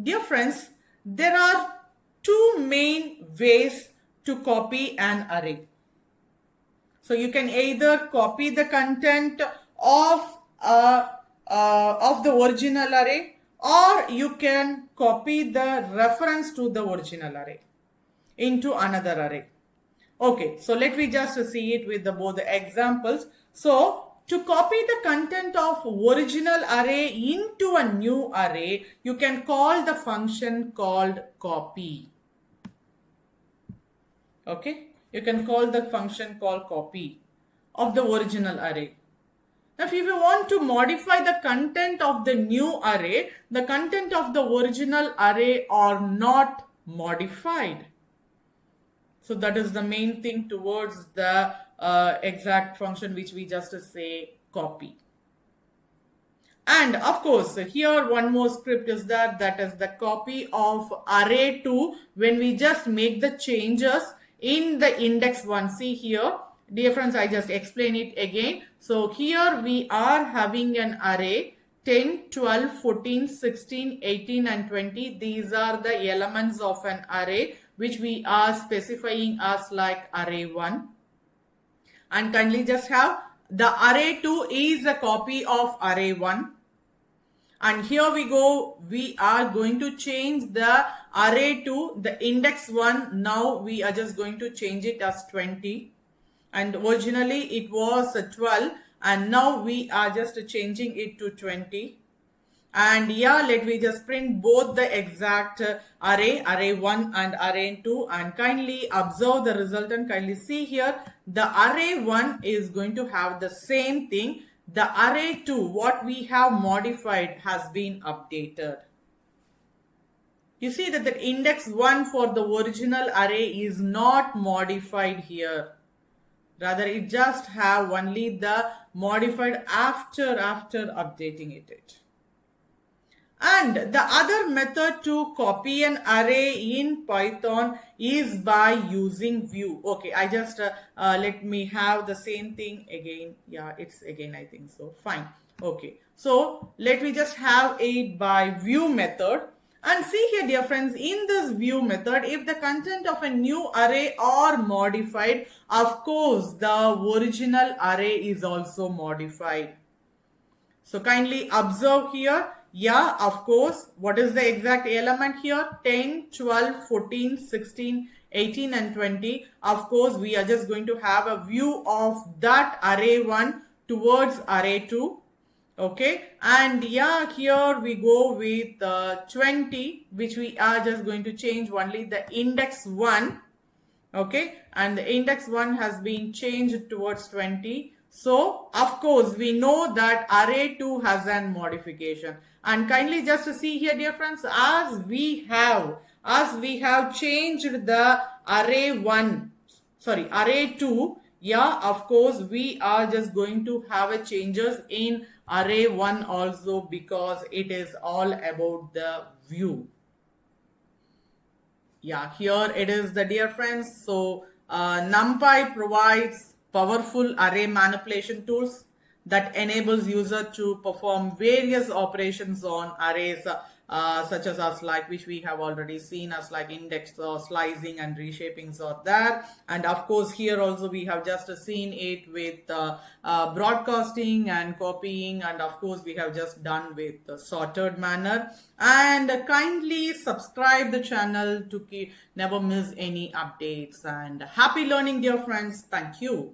Dear friends, there are two main ways to copy an array. So you can either copy the content of the original array, or you can copy the reference to the original array into another array. Okay, so let me just see it with both the examples. So to copy the content of original array into a new array, you can call the function called copy. Okay, you can call the function called copy of the original array. Now, if you want to modify the content of the new array, the content of the original array are not modified. So that is the main thing towards the exact function which we just say copy. And of course, here one more script is that is the copy of array2 when we just make the changes in the index 1. See here, dear friends, I just explain it again. So here we are having an array 10, 12, 14, 16, 18 and 20. These are the elements of an array which we are specifying as like array1. And kindly just have the array2 is a copy of array1. And here we go, we are going to change the array to the index 1. Now we are just going to change it as 20. And originally it was 12 and now we are just changing it to 20. And yeah, let me just print both the exact array1 and array2 and kindly observe the result and kindly see here the array1 is going to have the same thing. The array2 what we have modified has been updated. You see that the index 1 for the original array is not modified here. Rather it just have only the modified after updating it. And the other method to copy an array in Python is by using view. Okay, I just let me have the same thing again. Yeah, it's again I think so. Fine. Okay, so let me just have it by view method. And see here, dear friends, in this view method, if the content of a new array are modified, of course, the original array is also modified. So kindly observe here. Yeah, of course. What is the exact element here? 10, 12, 14, 16, 18 and 20. Of course, we are just going to have a view of that array1 towards array2. Okay. And yeah, here we go with 20, which we are just going to change only the index 1. Okay. And the index 1 has been changed towards 20. So, of course, we know that array2 has an modification. And kindly just to see here, dear friends, as we have changed the array2, yeah, of course, we are just going to have a changes in array1 also because it is all about the view. Yeah, here it is the dear friends. So, NumPy provides powerful array manipulation tools that enables user to perform various operations on arrays such as like which we have already seen as like index or slicing and reshapings are there. And of course here also we have just seen it with broadcasting and copying, and of course we have just done with the sorted manner. And kindly subscribe the channel to never miss any updates. And happy learning, dear friends. Thank you.